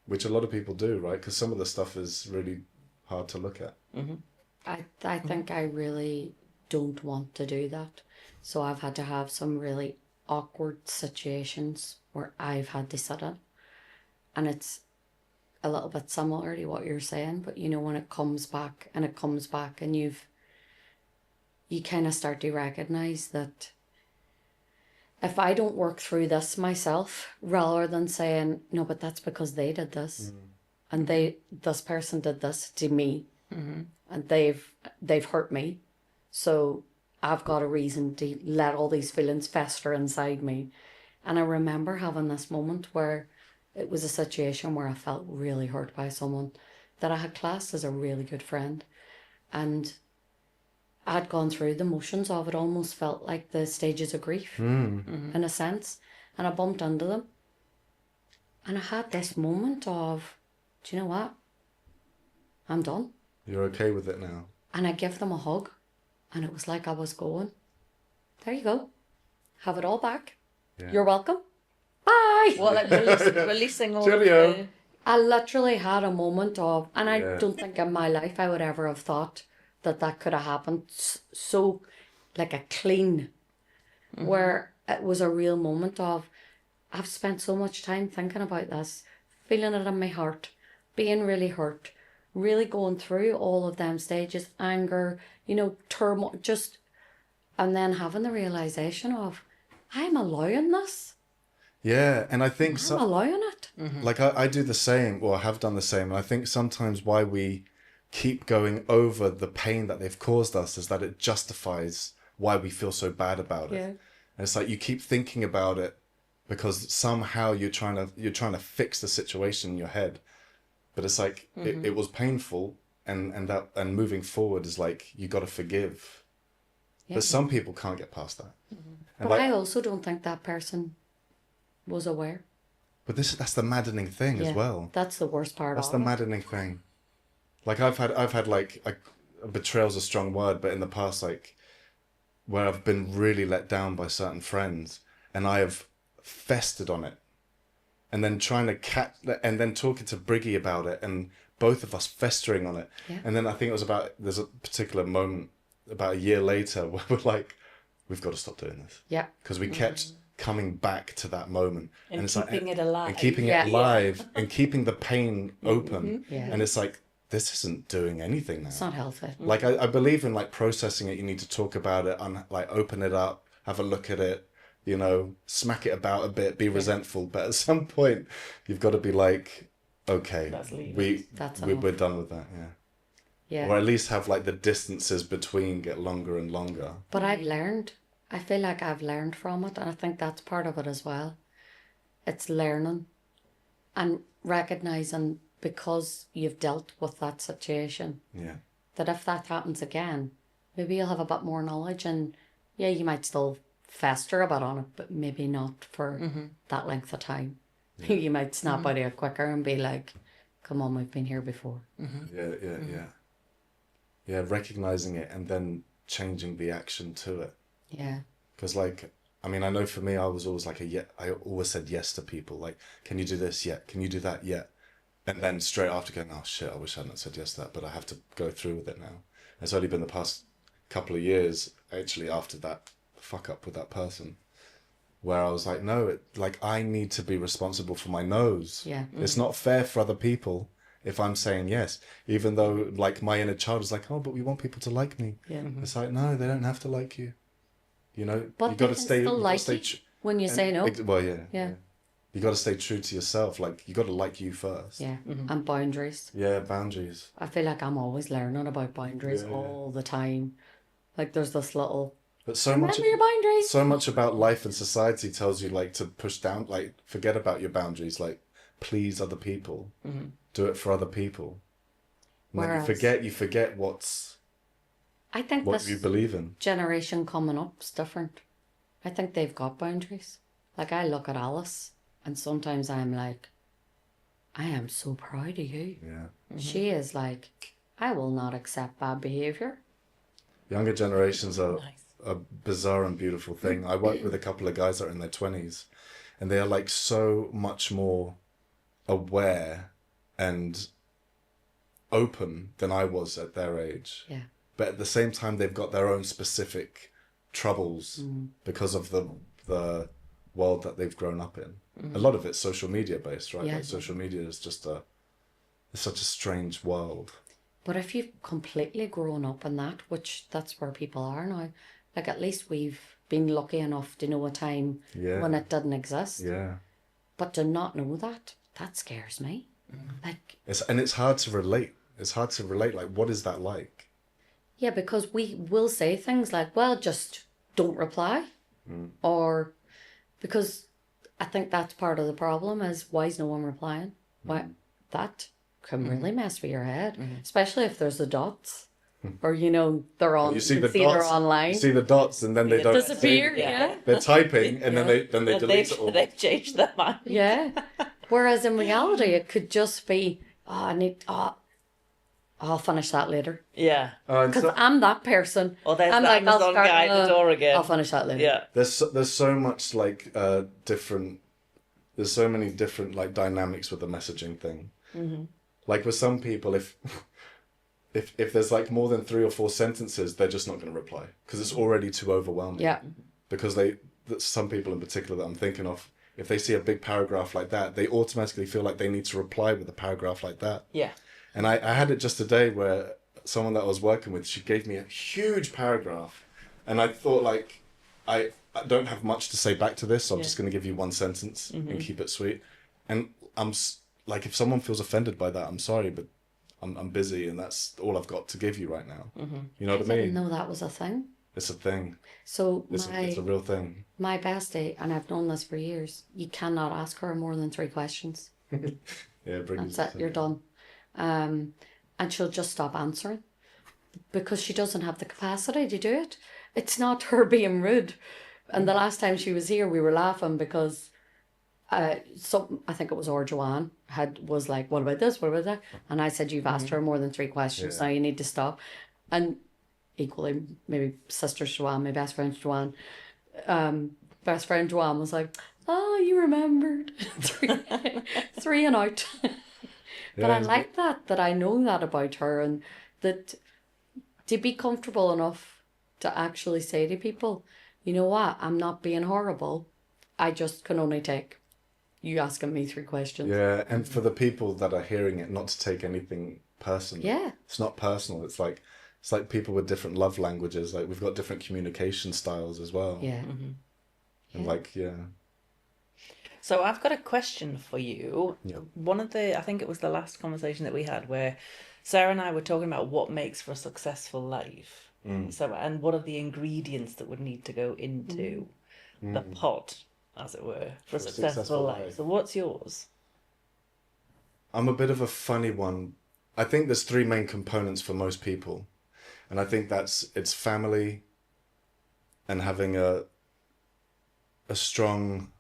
Which a lot of people do, right? Because some of the stuff is really hard to look at. I think I really don't want to do that. So I've had to have some really awkward situations where I've had to sit in. And it's a little bit similar to what you're saying, but when it comes back and you kind of start to recognize that if I don't work through this myself, rather than saying, no, but that's because they did this, and this person did this to me, and they've hurt me, so I've got a reason to let all these feelings fester inside me. And I remember having this moment where it was a situation where I felt really hurt by someone that I had classed as a really good friend, and I'd gone through the motions of it, almost felt like the stages of grief in a sense, and I bumped into them, and I had this moment of, do you know what? I'm done. You're okay with it now. And I give them a hug, and it was like I was going, there you go, have it all back. Yeah. You're welcome. Bye. Well, like releasing all Cheerio. of the... I literally had a moment of, and I Yeah. don't think in my life I would ever have thought that could have happened so like a clean, where it was a real moment of, I've spent so much time thinking about this, feeling it in my heart, being really hurt, really going through all of them stages, anger, turmoil, and then having the realization of, I'm allowing this. Yeah, and I think I'm allowing it. like I do the same, or I have done the same. And I think sometimes why we keep going over the pain that they've caused us is that it justifies why we feel so bad about it. Yeah. And it's like you keep thinking about it because somehow you're trying to fix the situation in your head, but it's like it was painful, and moving forward is like you got to forgive. Yeah. But some people can't get past that. And But I also don't think that person was aware. but that's the maddening thing as well. That's the worst part That's of the it. maddening thing. Like I've had like betrayal's a strong word, but in the past, like where I've been really let down by certain friends, and I have festered on it, and then and then talking to Briggy about it, and both of us festering on it, and then I think it was there's a particular moment about a year later where we're like, we've got to stop doing this. Yeah. Because we kept coming back to that moment, And it's keeping it alive. and keeping Yeah. it alive, and keeping the pain open, Yeah. and it's like, this isn't doing anything now. It's not healthy. Like I believe in like processing it. You need to talk about it, and like open it up, have a look at it, smack it about a bit, be resentful, but at some point you've got to be like, okay, we're done with that. Yeah. Or at least have like the distances between get longer and longer. But I feel like I've learned from it, and I think that's part of it as well. It's learning and recognizing, because you've dealt with that situation, Yeah. that if that happens again, maybe you'll have a bit more knowledge, and you might still fester a bit on it, but maybe not for that length of time. You might snap out of it quicker and be like, come on, we've been here before. Yeah, recognizing it and then changing the action to it. Yeah. Because like, I mean, I know for me, I was always like I always said yes to people. Like, can you do this? Yeah. Can you do that? Yeah. and then straight after going, oh shit, I wish I hadn't said yes to that, but I have to go through with it now. It's only been the past couple of years, actually, after that fuck up with that person, where I was like, no, like I need to be responsible for my no's. Yeah. It's not fair for other people if I'm saying yes, even though like my inner child is like, oh, but we want people to like me. Yeah. It's like, no, they don't have to like you. You know, But you they got to can stay. still You got to like stay. you when you say no. Well, yeah. Yeah. You got to stay true to yourself. Like you got to like you first. Yeah. And boundaries. Yeah, boundaries. I feel like I'm always learning about boundaries all the time. Like there's this little, But so much. remember your boundaries. So much about life and society tells you like to push down, like forget about your boundaries, like please other people, do it for other people. And then Whereas- you forget I think what this you believe in. generation coming up is different. I think they've got boundaries. Like I look at Alice and sometimes I'm like, I am so proud of you. Yeah. She is like, I will not accept bad behaviour. Younger generations are Nice. a bizarre and beautiful thing. I work with a couple of guys that are in their 20s, and they are like so much more aware and open than I was at their age. Yeah. But at the same time, they've got their own specific troubles because of the world that they've grown up in. A lot of it's social media based, right? Yeah. Like social media is just it's such a strange world. But if you've completely grown up in that, which that's where people are now, like at least we've been lucky enough to know a time Yeah. when it didn't exist. Yeah. But to not know that scares me. Like, It's hard to relate. It's hard to relate. Like, what is that like? yeah, because we will say things like, well, just don't reply. Or because I think that's part of the problem is why is no one replying? Why that can really mess with your head, especially if there's the dots. Or they're on. You see can the see they're dots. online. You see the dots, and then they don't Disappear. see- Yeah. They're typing, and then they delete They've, it all. they've changed their mind. Yeah. Whereas in reality, it could just be, I'll finish that later. Yeah. And Because so, I'm that person. Or there's I'm the like, I'll Amazon start, guy at the door again. I'll finish that later. Yeah. there's so much like different. There's so many different like dynamics with the messaging thing. Like with some people, if there's like more than 3 or 4 sentences, they're just not going to reply because it's already too overwhelming. Yeah. Because some people in particular that I'm thinking of, if they see a big paragraph like that, they automatically feel like they need to reply with a paragraph like that. Yeah. And I had it just today where someone that I was working with, she gave me a huge paragraph, and I thought like, I don't have much to say back to this, so I'm just going to give you one sentence and keep it sweet. And like, if someone feels offended by that, I'm sorry, but I'm busy, and that's all I've got to give you right now. You know what I Didn't mean? know that was a thing. It's a thing. So It's a real thing. my bestie, and I've known this for years, you cannot ask her more than 3 questions. Yeah, bring That's it, you're done. And she'll just stop answering because she doesn't have the capacity to do it. It's not her being rude. And the last time she was here, we were laughing because I think it was Joanne was like, what about this? What about that? And I said, you've asked her more than 3 questions. Yeah. Now you need to stop. And equally, maybe sister Joanne, my best friend Joanne, best friend Joanne was like, oh, you remembered. 3 and out. But I like that I know that about her, and that to be comfortable enough to actually say to people, you know what, I'm not being horrible. I just can only take you asking me 3 questions. Yeah, and for the people that are hearing it, not to take anything personally. Yeah. It's not personal. It's like people with different love languages. Like we've got different communication styles as well. Yeah. And like, yeah. So I've got a question for you. Yeah. I think it was the last conversation that we had where Sarah and I were talking about what makes for a successful life. So, and what are the ingredients that would need to go into the pot, as it were, for a successful life. So what's yours? I'm a bit of a funny one. I think there's 3 main components for most people. And I think it's family and having a strong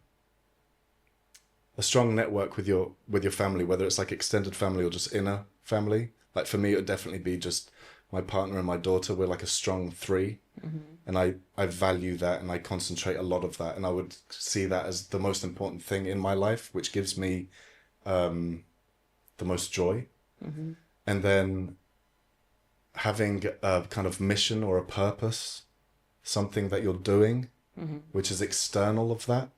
network with your family, whether it's like extended family or just inner family. Like for me, it would definitely be just my partner and my daughter. We're like a strong 3. And I value that, and I concentrate a lot of that, and I would see that as the most important thing in my life, which gives me the most joy. And then having a kind of mission or a purpose, something that you're doing, which is external of that,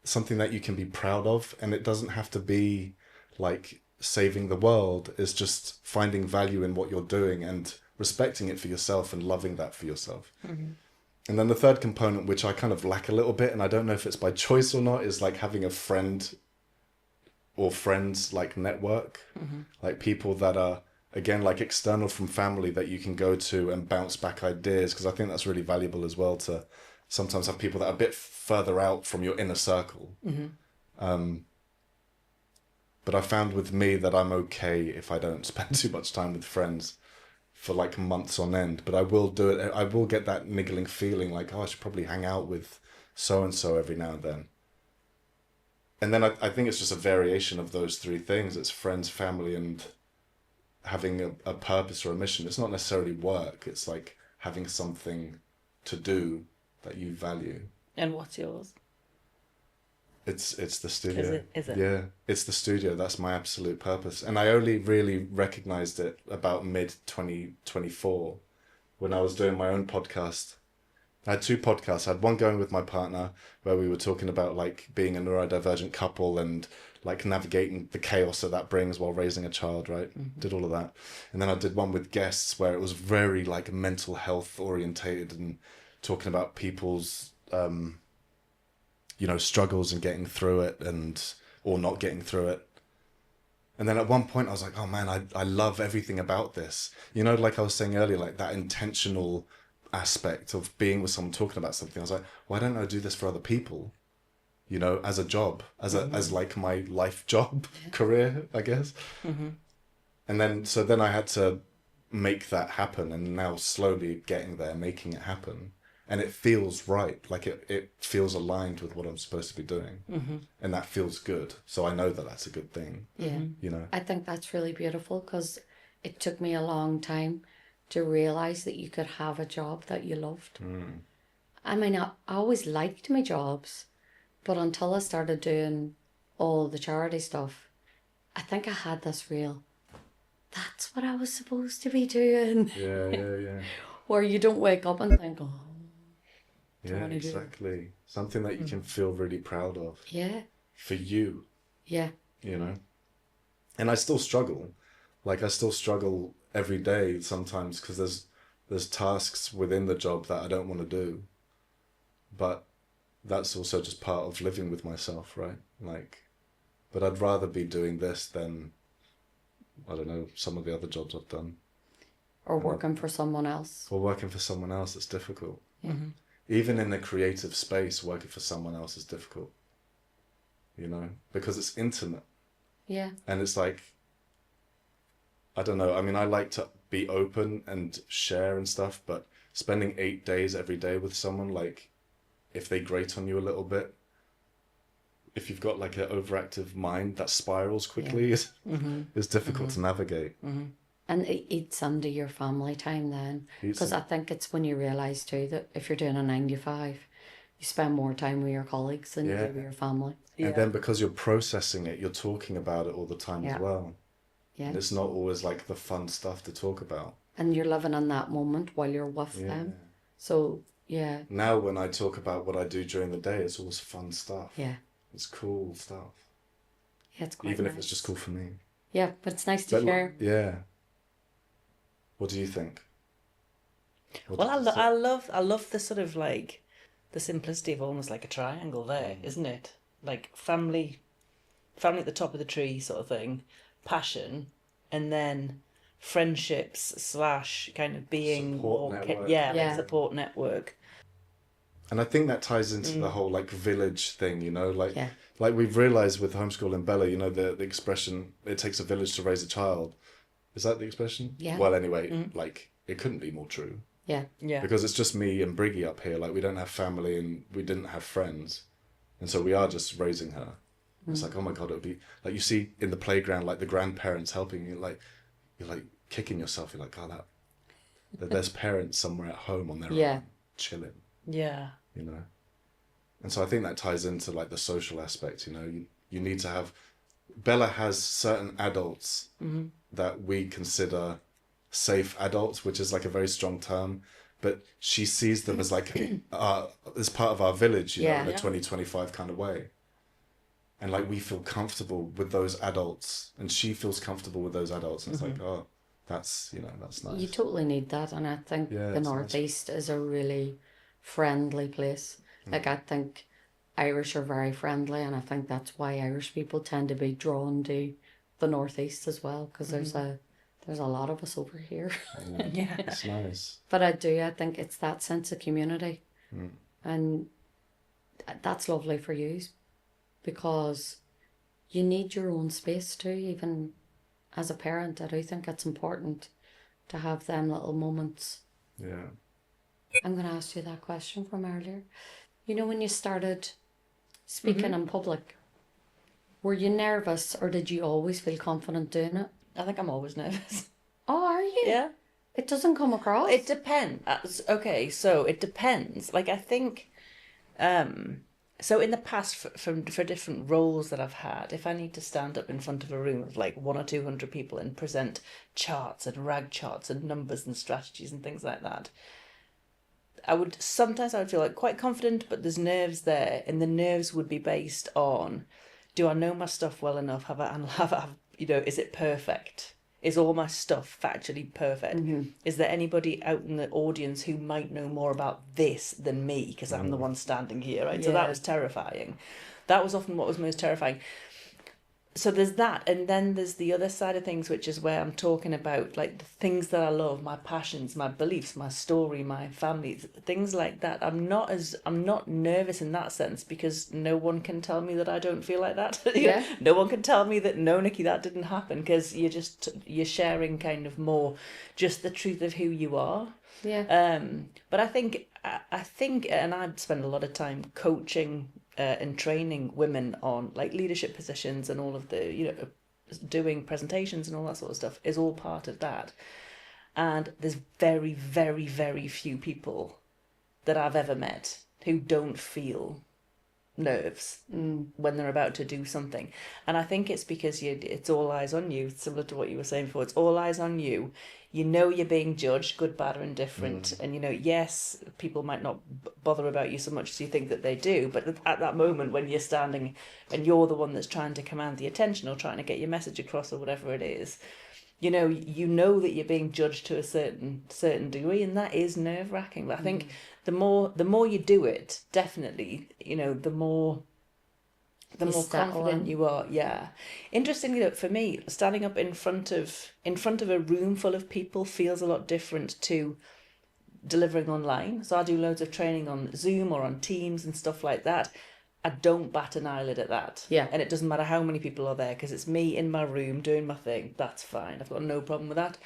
something that you can be proud of. And it doesn't have to be like saving the world. It's just finding value in what you're doing and respecting it for yourself and loving that for yourself. And then the third component, which I kind of lack a little bit, and I don't know if it's by choice or not, is like having a friend or friends like network, like people that are, again, like external from family that you can go to and bounce back ideas. Because I think that's really valuable as well, to sometimes have people that are a bit further out from your inner circle. But I found with me that I'm okay if I don't spend too much time with friends for like months on end, but I will do it. I will get that niggling feeling like, oh, I should probably hang out with so-and-so every now and then. And then I think it's just a variation of those three things. It's friends, family, and having a purpose or a mission. It's not necessarily work. It's like having something to do that you value. And what's yours? It's the studio. Is it? Yeah, it's the studio. That's my absolute purpose. And I only really recognized it about mid-2024 when I was doing my own podcast. I had two podcasts. I had one going with my partner where we were talking about like being a neurodivergent couple and like navigating the chaos that brings while raising a child, right? Did all of that. And then I did one with guests where it was very like mental health orientated and talking about people's struggles and getting through it or not getting through it. And then at one point I was like, oh man, I love everything about this. Like I was saying earlier, like that intentional aspect of being with someone talking about something. I was like, why don't I do this for other people? As a job, as like my life job, career, I guess. And then I had to make that happen, and now slowly getting there, making it happen. And it feels right, like it feels aligned with what I'm supposed to be doing. And that feels good. So I know that that's a good thing. Yeah. I think that's really beautiful because it took me a long time to realize that you could have a job that you loved. I mean, I always liked my jobs, but until I started doing all the charity stuff, I think I had this that's what I was supposed to be doing. Yeah. Where you don't wake up and think, oh, yeah, exactly. Something that you can feel really proud of. Yeah. For you. Yeah. And I still struggle. Like I still struggle every day sometimes because there's tasks within the job that I don't want to do. But that's also just part of living with myself, right? Like, but I'd rather be doing this than, I don't know, some of the other jobs I've done. Or working for someone else. Or working for someone else, it's difficult. Even in the creative space, working for someone else is difficult. Because it's intimate. Yeah. And it's like, I don't know. I mean, I like to be open and share and stuff, but spending 8 days every day with someone, like, if they grate on you a little bit, if you've got like an overactive mind that spirals quickly, is difficult to navigate. And it eats under your family time then. Because I think it's when you realise too that if you're doing a 9 to 5, you spend more time with your colleagues than you do with your family. And then because you're processing it, you're talking about it all the time as well. Yeah. And it's not always like the fun stuff to talk about. And you're living in that moment while you're with them. So, yeah. Now when I talk about what I do during the day, it's always fun stuff. Yeah. It's cool stuff. Yeah, it's quite Even nice. if it's just cool for me. Yeah, but it's nice to share. Yeah. What do you think? I love the sort of like the simplicity of almost like a triangle there, isn't it? Like family at the top of the tree sort of thing, passion, and then friendships / kind of being Support network. Like support network. And I think that ties into the whole like village thing, like we've realized with homeschooling Bella, the expression, it takes a village to raise a child. Is that the expression? Yeah. Well, anyway, like it couldn't be more true. Yeah. Yeah. Because it's just me and Briggy up here. Like we don't have family and we didn't have friends. And so we are just raising her. It's like, oh my God, it would be like you see in the playground, like the grandparents helping you, like you're like kicking yourself. You're like, oh, that there's parents somewhere at home on their own, chilling. Yeah. And so I think that ties into like the social aspect, you need to have Bella has certain adults that we consider safe adults, which is like a very strong term, but she sees them as like as part of our village, you know, in a 2025 kind of way. And like we feel comfortable with those adults, and she feels comfortable with those adults, and it's like, oh, that's, you know, that's nice. You totally need that, and I think the Northeast is a really friendly place. Like, I think Irish are very friendly, and I think that's why Irish people tend to be drawn to the Northeast as well, because there's a lot of us over here. Yeah. It's nice. But I think it's that sense of community, and that's lovely for you, because you need your own space too. Even as a parent, I do think it's important to have them little moments. Yeah. I'm going to ask you that question from earlier. You know, when you started speaking in public, were you nervous, or did you always feel confident doing it? I think I'm always nervous. Oh, are you? Yeah. It doesn't come across. It depends. Okay, so it depends. Like, I think, so in the past, for different roles that I've had, if I need to stand up in front of a room of like 100 or 200 people and present charts and rag charts and numbers and strategies and things like that, I would feel like quite confident, but there's nerves there, and the nerves would be based on, do I know my stuff well enough? You know, is it perfect? Is all my stuff factually perfect? Is there anybody out in the audience who might know more about this than me, because I'm the one standing here, right? So that was terrifying. That was often what was most terrifying. So there's that, and then there's the other side of things, which is where I'm talking about like the things that I love, my passions, my beliefs, my story, my family, things like that. I'm not nervous in that sense, because no one can tell me that I don't feel like that. Yeah. No one can tell me that, no, Nicky, that didn't happen, because you're sharing kind of more just the truth of who you are. Yeah. But I think, and I've spent a lot of time coaching and training women on like leadership positions, and all of the, you know, doing presentations and all that sort of stuff is all part of that. And there's very, very, very few people that I've ever met who don't feel nerves when they're about to do something. And I think it's because it's all eyes on you, similar to what you were saying before. It's all eyes on you. You know you're being judged, good, bad, or indifferent. And, you know, yes, people might not bother about you so much as you think that they do. But at that moment when you're standing and you're the one that's trying to command the attention or trying to get your message across or whatever it is, you know that you're being judged to a certain degree, and that is nerve-wracking. But I think the more you do it, definitely, you know, the more confident you are. Yeah. Interestingly, though, for me, standing up in front of a room full of people feels a lot different to delivering online. So I do loads of training on Zoom or on Teams and stuff like that. I don't bat an eyelid at that. Yeah. And it doesn't matter how many people are there, because it's me in my room doing my thing. That's fine. I've got no problem with that.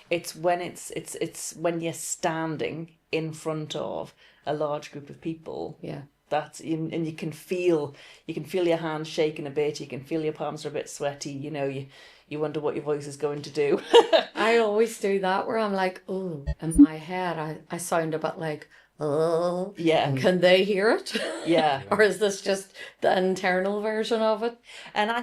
It's when it's when you're standing in front of a large group of people. Yeah. And you can feel your hands shaking a bit. You can feel your palms are a bit sweaty. You know, you wonder what your voice is going to do. I always do that, where I'm like, oh, in my head, I sound a bit like, oh, yeah. Can they hear it? Yeah. Or is this just the internal version of it? And I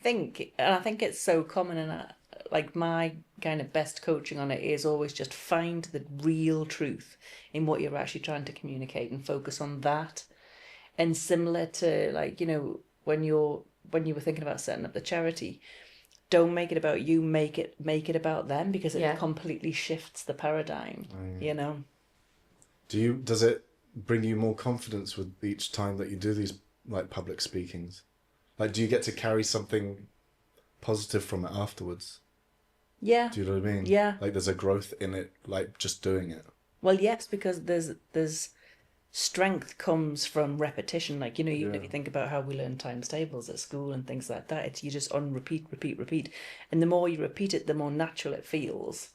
think it's so common, and like my kind of best coaching on it is always just find the real truth in what you're actually trying to communicate and focus on that. And similar to, like, you know, when you were thinking about setting up the charity, don't make it about you, make it about them, because it completely shifts the paradigm. You know. Does it bring you more confidence with each time that you do these like public speakings? Like, do you get to carry something positive from it afterwards? Yeah. Do you know what I mean? Yeah. Like, there's a growth in it, like just doing it. Well, yes, because there's strength comes from repetition. Like, you know, even if you think about how we learn times tables at school and things like that, it's you just repeat, and the more you repeat it, the more natural it feels.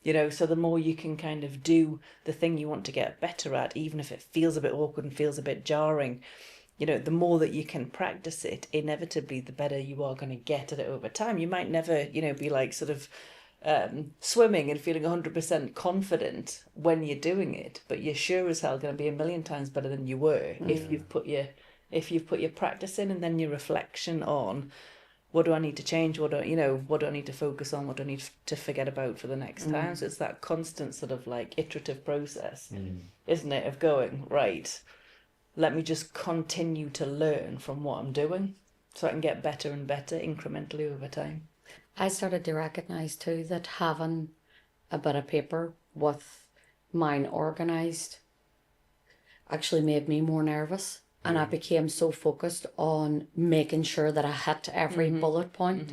You know, so the more you can kind of do the thing you want to get better at, even if it feels a bit awkward and feels a bit jarring, you know, the more that you can practice it, inevitably the better you are going to get at it over time. You might never, you know, be like sort of swimming and feeling 100% confident when you're doing it, but you're sure as hell going to be a million times better than you were if you've put your practice in, and then your reflection on what do I need to change? What do I need to focus on? What do I need to forget about for the next time? So it's that constant sort of like iterative process, isn't it? Of going, right, let me just continue to learn from what I'm doing so I can get better and better incrementally over time. I started to recognise too that having a bit of paper with mine organised actually made me more nervous. And I became so focused on making sure that I hit every bullet point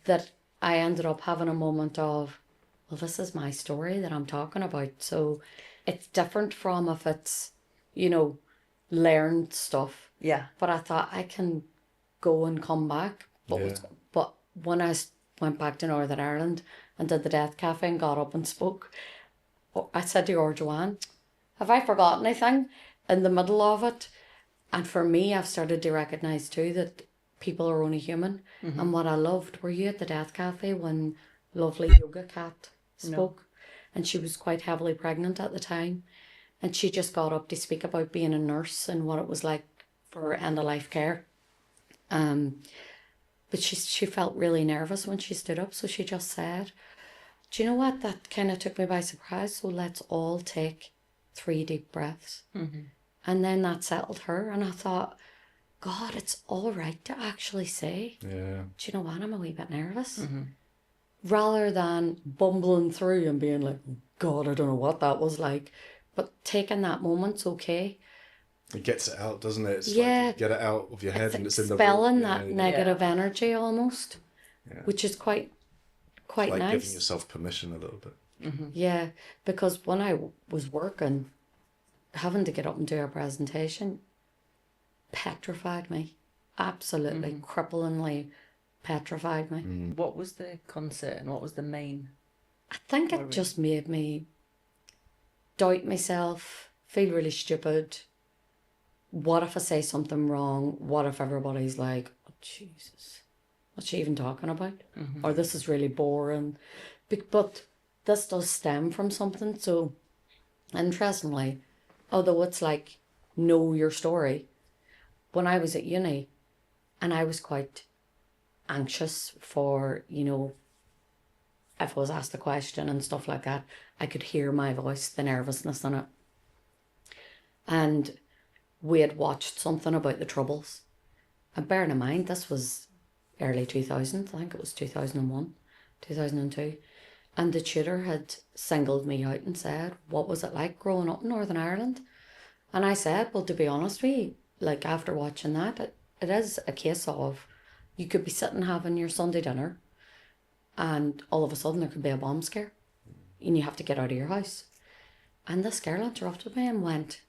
that I ended up having a moment of, well, this is my story that I'm talking about. So it's different from if it's, learned stuff. Yeah. But I thought I can go and come back. But when I went back to Northern Ireland and did the Death Cafe and got up and spoke, I said to your Joanne, have I forgotten anything in the middle of it? And for me, I've started to recognise too that people are only human. And what I loved, were you at the Death Cafe when lovely Yoga Cat spoke? No. And she was quite heavily pregnant at the time. And she just got up to speak about being a nurse and what it was like for end-of-life care. But she felt really nervous when she stood up. So she just said, do you know what? That kind of took me by surprise. So let's all take 3 deep breaths. And then that settled her. And I thought, God, it's all right to actually say, do you know what? I'm a wee bit nervous. Rather than bumbling through and being like, God, I don't know what that was like. But taking that moment's okay. It gets it out, doesn't it? It's like you get it out of your head and it's in the expelling that negative energy almost, which is quite like nice. Giving yourself permission a little bit. Yeah, because when I was working, having to get up and do a presentation petrified me. Absolutely, cripplingly petrified me. What was the concert and what was the main? I think it just made me doubt myself, feel really stupid. What if I say something wrong? What if everybody's like, oh, Jesus, what's she even talking about? Or this is really boring. But this does stem from something. So, interestingly, although it's like, know your story, when I was at uni and I was quite anxious for, if I was asked a question and stuff like that, I could hear my voice, the nervousness in it. And we had watched something about the Troubles. And bearing in mind, this was early 2000s, I think it was 2001, 2002. And the tutor had singled me out and said, what was it like growing up in Northern Ireland? And I said, well, to be honest with you, like after watching that, it is a case of you could be sitting having your Sunday dinner and all of a sudden there could be a bomb scare and you have to get out of your house. And this girl interrupted me and went,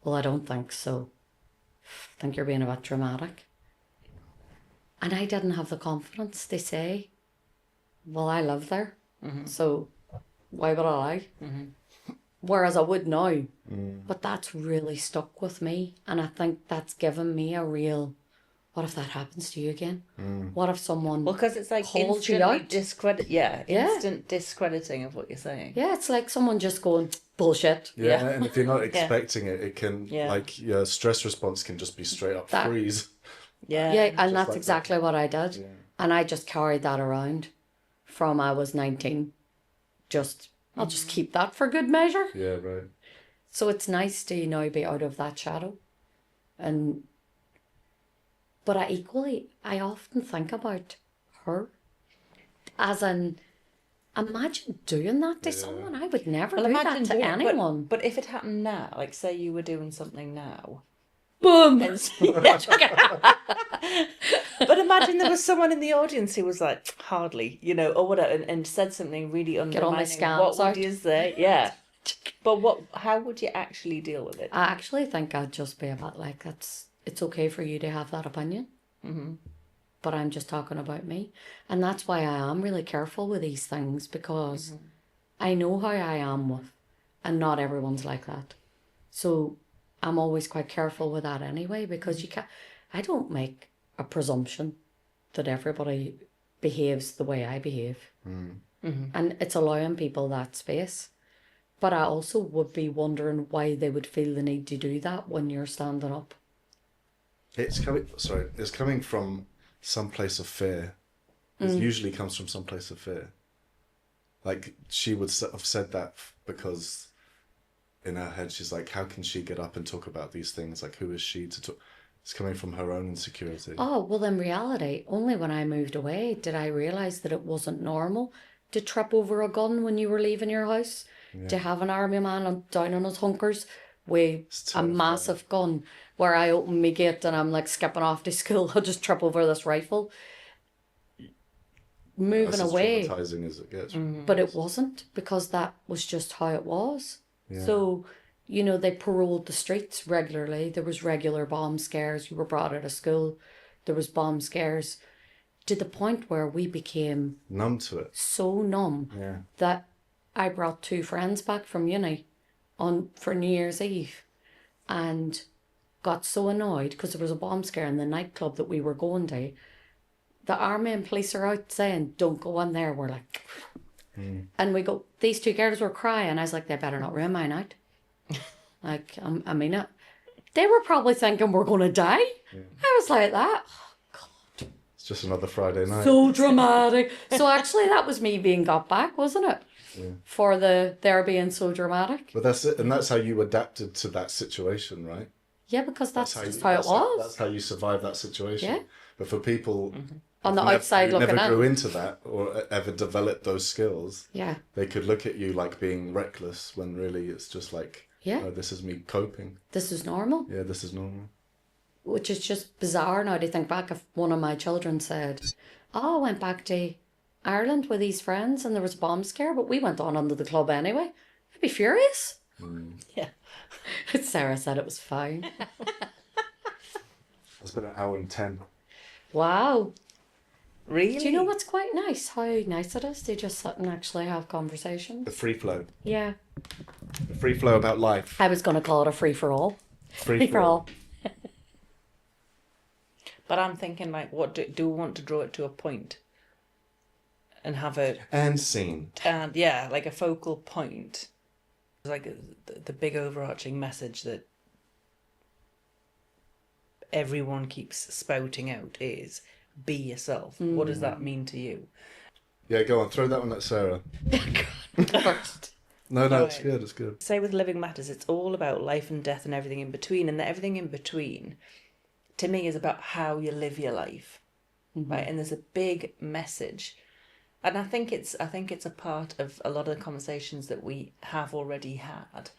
well, I don't think so. I think you're being a bit dramatic. And I didn't have the confidence to say, well, I live there, so why would I lie? Whereas I would now. But that's really stuck with me. And I think that's given me a real, what if that happens to you again? What if someone because it's like calls you out? Instant discrediting of what you're saying. Yeah, it's like someone just going, bullshit. And if you're not expecting it, it can, like, your stress response can just be straight up freeze. And that's like exactly what I did. And I just carried that around from I was 19. I'll just keep that for good measure. Yeah, right. So it's nice to now be out of that shadow. But I often think about her. As in, imagine doing that to someone. I would never do that to anyone. But if it happened now, like say you were doing something now. Boom! But imagine there was someone in the audience who was like, hardly, or whatever, and said something really undermining. Get all my scams what out. would you say? Yeah. But how would you actually deal with it? I actually think I'd just be about like, it's okay for you to have that opinion. But I'm just talking about me. And that's why I am really careful with these things, because I know how I am with, and not everyone's like that. So I'm always quite careful with that anyway, because I don't make a presumption that everybody behaves the way I behave. And it's allowing people that space. But I also would be wondering why they would feel the need to do that when you're standing up. It's coming from some place of fear. It usually comes from some place of fear. Like, she would have said that because in her head, she's like, how can she get up and talk about these things? Like, who is she to talk? It's coming from her own insecurity. Oh, well, in reality, only when I moved away did I realise that it wasn't normal to trip over a gun when you were leaving your house, to have an army man down on his hunkers with a massive gun, where I open my gate and I'm like skipping off to school. I'll just trip over this rifle. Moving That's away. as traumatizing as it gets. But it wasn't, because that was just how it was. Yeah. So, you know, they paroled the streets regularly. There was regular bomb scares. You were brought out of school. There was bomb scares, to the point where we became Numb to it. so numb Yeah. that I brought 2 friends back from uni for New Year's Eve, and got so annoyed because there was a bomb scare in the nightclub that we were going to. The army and police are out saying, don't go in there. We're like, and we go, these 2 girls were crying. I was like, they better not ruin my night. Like, I mean it. They were probably thinking we're going to die. Yeah. I was like that. Oh, God. It's just another Friday night. So dramatic. So actually that was me being got back, wasn't it? Yeah. For there being so dramatic. But that's it. And that's how you adapted to that situation, right? Yeah, because that's just how it was. That's how you survived that situation. Yeah. But for people on the outside looking in, never grew into that or ever developed those skills, yeah, they could look at you like being reckless when really it's just like, yeah, oh, this is me coping. This is normal. Yeah, this is normal. Which is just bizarre now to think back. If one of my children said, oh, I went back to Ireland with these friends and there was a bomb scare, but we went on under the club anyway, I'd be furious. Yeah. Sarah said it was fine. It's been 1 hour and 10. Wow. Really? Do you know what's quite nice? How nice it is to just sit and actually have conversations. The free flow. Yeah. The free flow about life. I was going to call it a free for all. Free for all. But I'm thinking, like, what do we want to draw it to a point? And have a... And scene. And yeah, like a focal point. Like the big overarching message that everyone keeps spouting out is, be yourself. What does that mean to you? Yeah, go on, throw that one at Sarah. First. No, it's good, it's good. Say with Living Matters, it's all about life and death and everything in between, and that everything in between, to me, is about how you live your life, right? And there's a big message, and I think it's a part of a lot of the conversations that we have already had,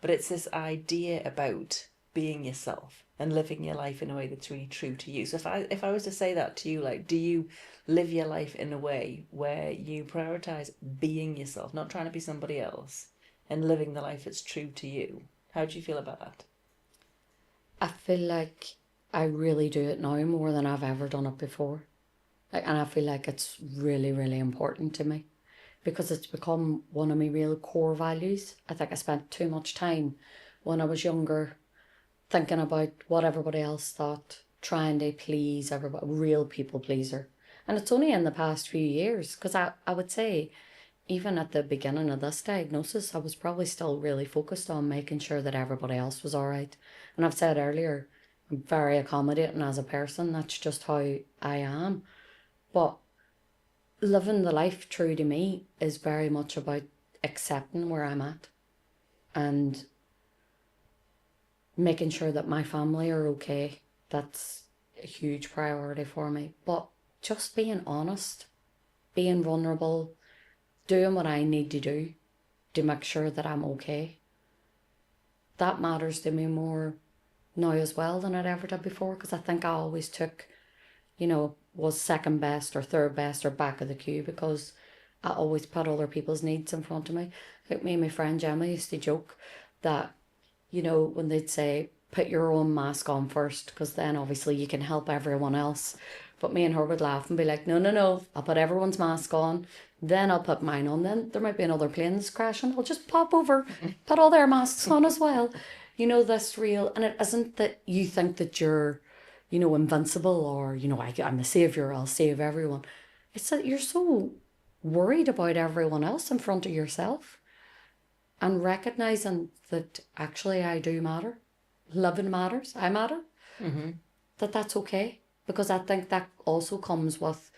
but it's this idea about being yourself and living your life in a way that's really true to you. So if I was to say that to you, like, do you live your life in a way where you prioritize being yourself, not trying to be somebody else, and living the life that's true to you? How do you feel about that? I feel like I really do it now more than I've ever done it before. And I feel like it's really, really important to me because it's become one of my real core values. I think I spent too much time when I was younger thinking about what everybody else thought, trying to please everybody, real people pleaser. And it's only in the past few years, because I would say even at the beginning of this diagnosis, I was probably still really focused on making sure that everybody else was all right. And I've said earlier, I'm very accommodating as a person. That's just how I am. But living the life true to me is very much about accepting where I'm at and making sure that my family are okay. That's a huge priority for me. But just being honest, being vulnerable, doing what I need to do to make sure that I'm okay. That matters to me more now as well than it ever did before, because I think I always took, was second best or third best or back of the queue because I always put other people's needs in front of me. Like me and my friend Gemma used to joke that, when they'd say, put your own mask on first, because then obviously you can help everyone else. But me and her would laugh and be like, no, I'll put everyone's mask on, then I'll put mine on. Then there might be another plane's crashing. I'll just pop over, put all their masks on as well. This real, and it isn't that you think that you're, invincible or, I'm the saviour, I'll save everyone. It's that you're so worried about everyone else in front of yourself. And recognising that actually I do matter. Living matters. I matter. Mm-hmm. That's okay. Because I think that also comes with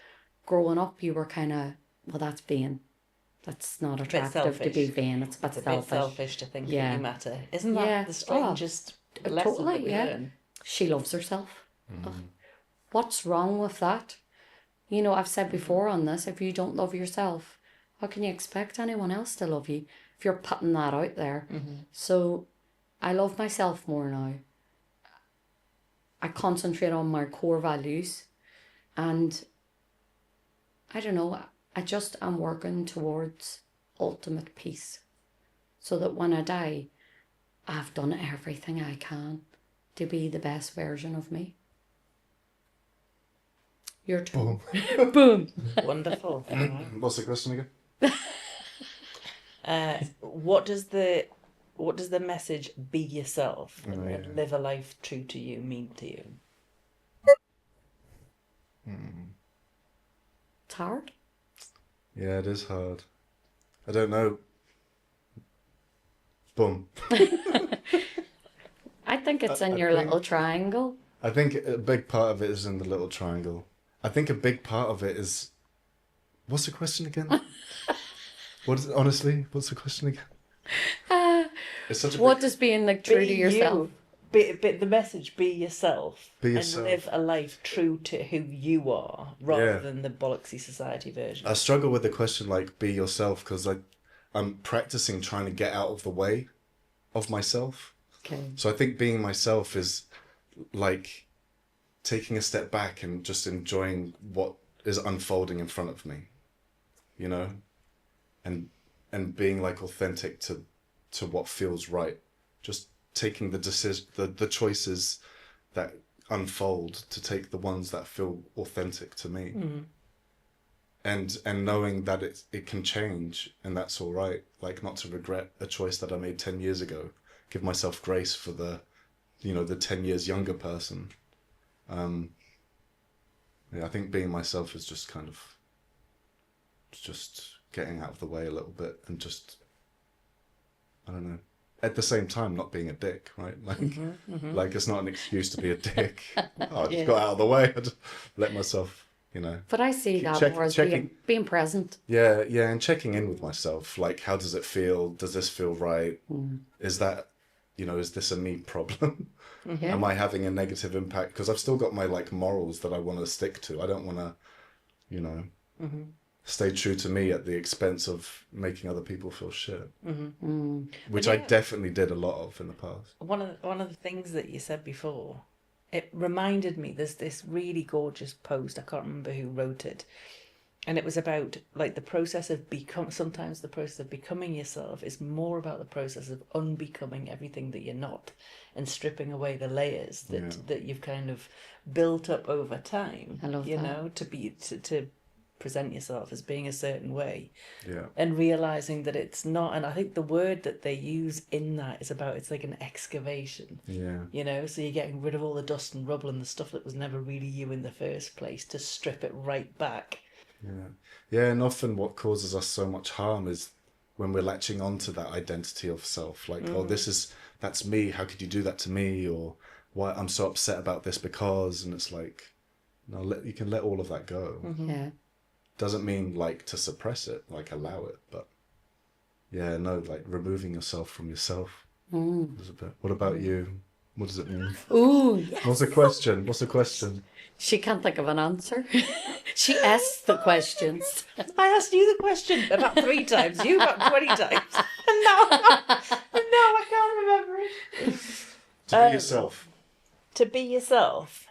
growing up. You were kind of, well, that's not attractive to be selfish. vain. It's a bit It's a bit selfish. selfish to think that Yeah. you matter. Isn't that Yeah. the strangest lesson Totally, that we yeah. learn? She loves herself. Ugh. What's wrong with that? You know, I've said before on this, if you don't love yourself, how can you expect anyone else to love you if you're putting that out there? So I love myself more now. I concentrate on my core values, and I don't know, I just am working towards ultimate peace so that when I die, I've done everything I can to be the best version of me. Your turn. Boom. Boom. Wonderful. What's the question again? What does the message "be yourself" and live a life true to you mean to you? It's hard. Yeah, it is hard. I don't know. Boom. I think it's in I your think- little triangle. I think a big part of it is in the little triangle. I think a big part of it is. What's the question again? Honestly, what's the question again? It's such a What big, does being like true to Be yourself? you. But the message: be yourself. Be yourself. And live a life true to who you are, rather Yeah. than the bollocksy society version. I struggle with the question like be yourself because I'm practicing trying to get out of the way of myself. Okay. So I think being myself is like taking a step back and just enjoying what is unfolding in front of me, you know, and being like authentic to what feels right. Just taking the choices that unfold to take the ones that feel authentic to me. And knowing that it can change and that's all right. Like not to regret a choice that I made 10 years ago. Give myself grace for the 10 years younger person. Yeah, I think being myself is just kind of just getting out of the way a little bit and just, I don't know, at the same time not being a dick, right? Like, like it's not an excuse to be a dick. Oh, I just got out of the way. I just let myself, But I see that Check- more as checking- being present. Yeah, and checking in with myself. Like, how does it feel? Does this feel right? Is that, is this a me problem? Yeah. Am I having a negative impact? Because I've still got my like morals that I want to stick to. I don't want to, stay true to me at the expense of making other people feel shit. Which I definitely did a lot of in the past. One of the things that you said before, it reminded me. There's this really gorgeous post. I can't remember who wrote it, and it was about like the process of sometimes the process of becoming yourself is more about the process of unbecoming everything that you're not, and stripping away the layers that you've kind of built up over time. I love that. To present yourself as being a certain way. Yeah. And realizing that it's not, and I think the word that they use in that is about, it's like an excavation. Yeah. So you're getting rid of all the dust and rubble and the stuff that was never really you in the first place to strip it right back. Yeah, and often what causes us so much harm is when we're latching onto that identity of self. Like, oh, that's me. How could you do that to me? Or why I'm so upset about this because, and it's like, no, you can let all of that go. Yeah. Doesn't mean like to suppress it, like allow it, but yeah, no, like removing yourself from yourself. Is a bit. What about you? What does it mean? Ooh, yes. What's the question? She can't think of an answer. She asks the questions. I asked you the question about 3 times, you about 20 times, and now I can't remember it. To be yourself. To be yourself.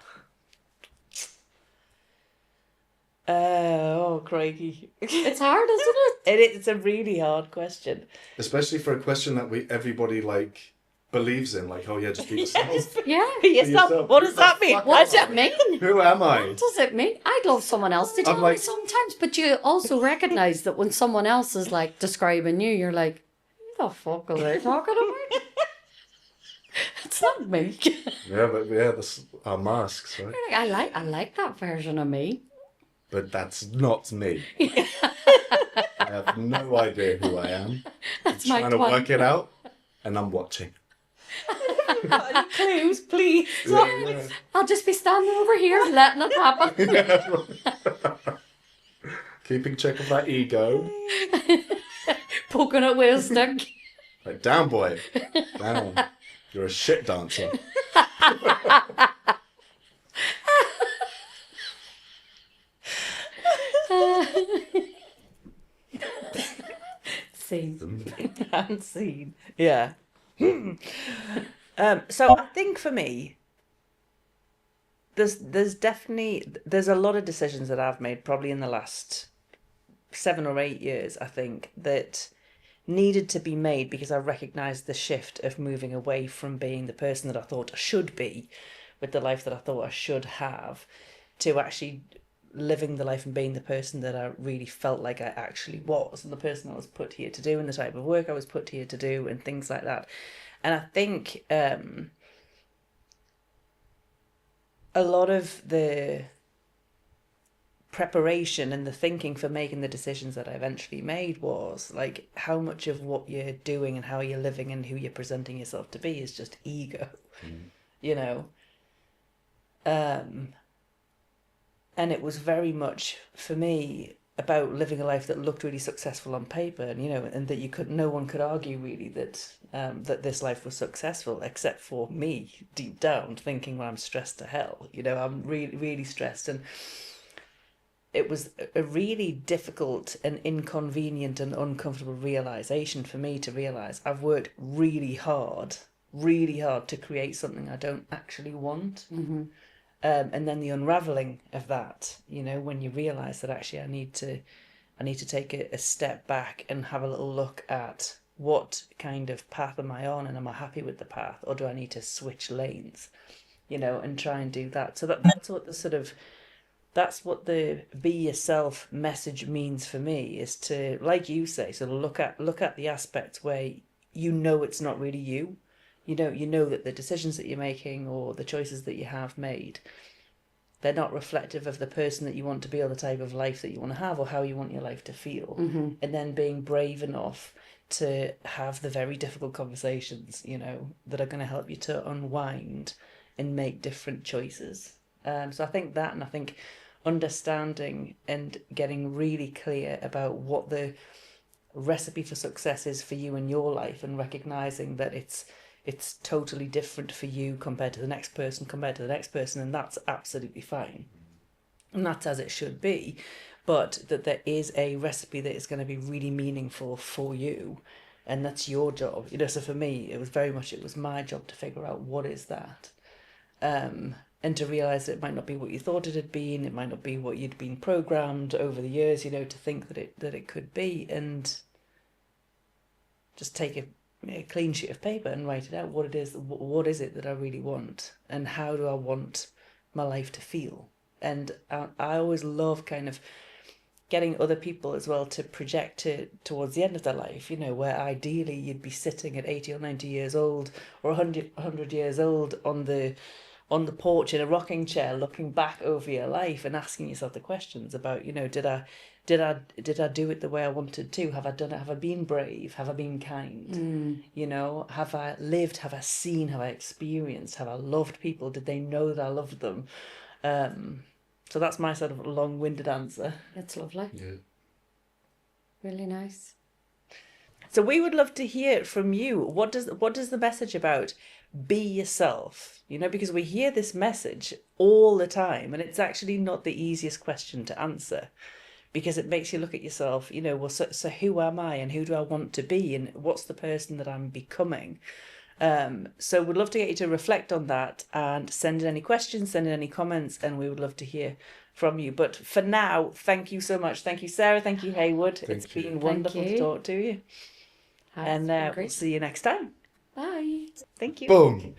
Oh, crikey. It's hard, isn't it? It's a really hard question. Especially for a question that everybody like believes in, like, oh yeah, just be yourself. Yeah. Be yourself. yourself. What does that mean? What does it mean? Who am I? What does it mean? I'd love someone else to tell me like- sometimes, but you also recognise that when someone else is like describing you, you're like, who the fuck are they talking about? It's not me. Yeah, but yeah, that's our masks, right? I like that version of me. But that's not me. I have no idea who I am. That's I'm my trying to twin. work it out, and I'm watching. Any clues, please? Yeah. I'll just be standing over here letting it happen. Keeping check of that ego. Poking it with a stick. Like, down, boy. Down. You're a shit dancer. Scene. And scene. Yeah. So I think for me, there's a lot of decisions that I've made probably in the last 7 or 8 years, I think, that needed to be made because I recognised the shift of moving away from being the person that I thought I should be with the life that I thought I should have to actually living the life and being the person that I really felt like I actually was, and the person I was put here to do, and the type of work I was put here to do, and things like that. And I think a lot of the preparation and the thinking for making the decisions that I eventually made was like how much of what you're doing and how you're living and who you're presenting yourself to be is just ego, you know. And it was very much for me about living a life that looked really successful on paper, and you know, and that no one could argue really that that this life was successful, except for me deep down thinking, well, I'm stressed to hell, you know, I'm really, really stressed. And it was a really difficult and inconvenient and uncomfortable realization for me to realize I've worked really hard to create something I don't actually want. Mm-hmm. And then the unraveling of that, you know, when you realise that actually I need to take a step back and have a little look at what kind of path am I on, and am I happy with the path, or do I need to switch lanes, you know, and try and do that. So that's what the be yourself message means for me, is to, like you say, sort of look at the aspects where you know it's not really you. You know that the decisions that you're making or the choices that you have made, they're not reflective of the person that you want to be or the type of life that you want to have or how you want your life to feel. Mm-hmm. And then being brave enough to have the very difficult conversations, you know, that are going to help you to unwind and make different choices. So I think that, and I think understanding and getting really clear about what the recipe for success is for you in your life, and recognizing that it's totally different for you compared to the next person, and that's absolutely fine. And that's as it should be. But that there is a recipe that is going to be really meaningful for you, and that's your job. You know, so for me, it was my job to figure out what is that. And to realise that it might not be what you thought it had been, it might not be what you'd been programmed over the years, you know, to think that it could be, and just take a clean sheet of paper and write it out, what is it that I really want, and how do I want my life to feel. And I always love kind of getting other people as well to project towards the end of their life, you know, where ideally you'd be sitting at 80 or 90 years old or 100 years old on the porch in a rocking chair, looking back over your life and asking yourself the questions about, you know, did I do it the way I wanted to? Have I done it? Have I been brave? Have I been kind? You know, have I lived? Have I seen? Have I experienced? Have I loved people? Did they know that I loved them? So that's my sort of long-winded answer. It's lovely. Yeah. Really nice. So we would love to hear from you. What does the message about be yourself? You know, because we hear this message all the time, and it's actually not the easiest question to answer, because it makes you look at yourself, you know, well, so who am I, and who do I want to be, and what's the person that I'm becoming? So we'd love to get you to reflect on that and send in any questions, send in any comments, and we would love to hear from you. But for now, thank you so much. Thank you, Sarah. Thank you, Heywood. It's been wonderful to talk to you. And we'll see you next time. Bye. Thank you. Boom.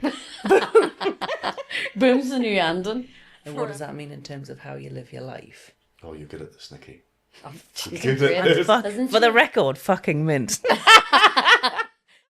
Boom's the new ending. And what does that mean in terms of how you live your life? Oh, you're good at this, Nicky. Oh, she's Good at great, this. isn't For the she? record, fucking mint.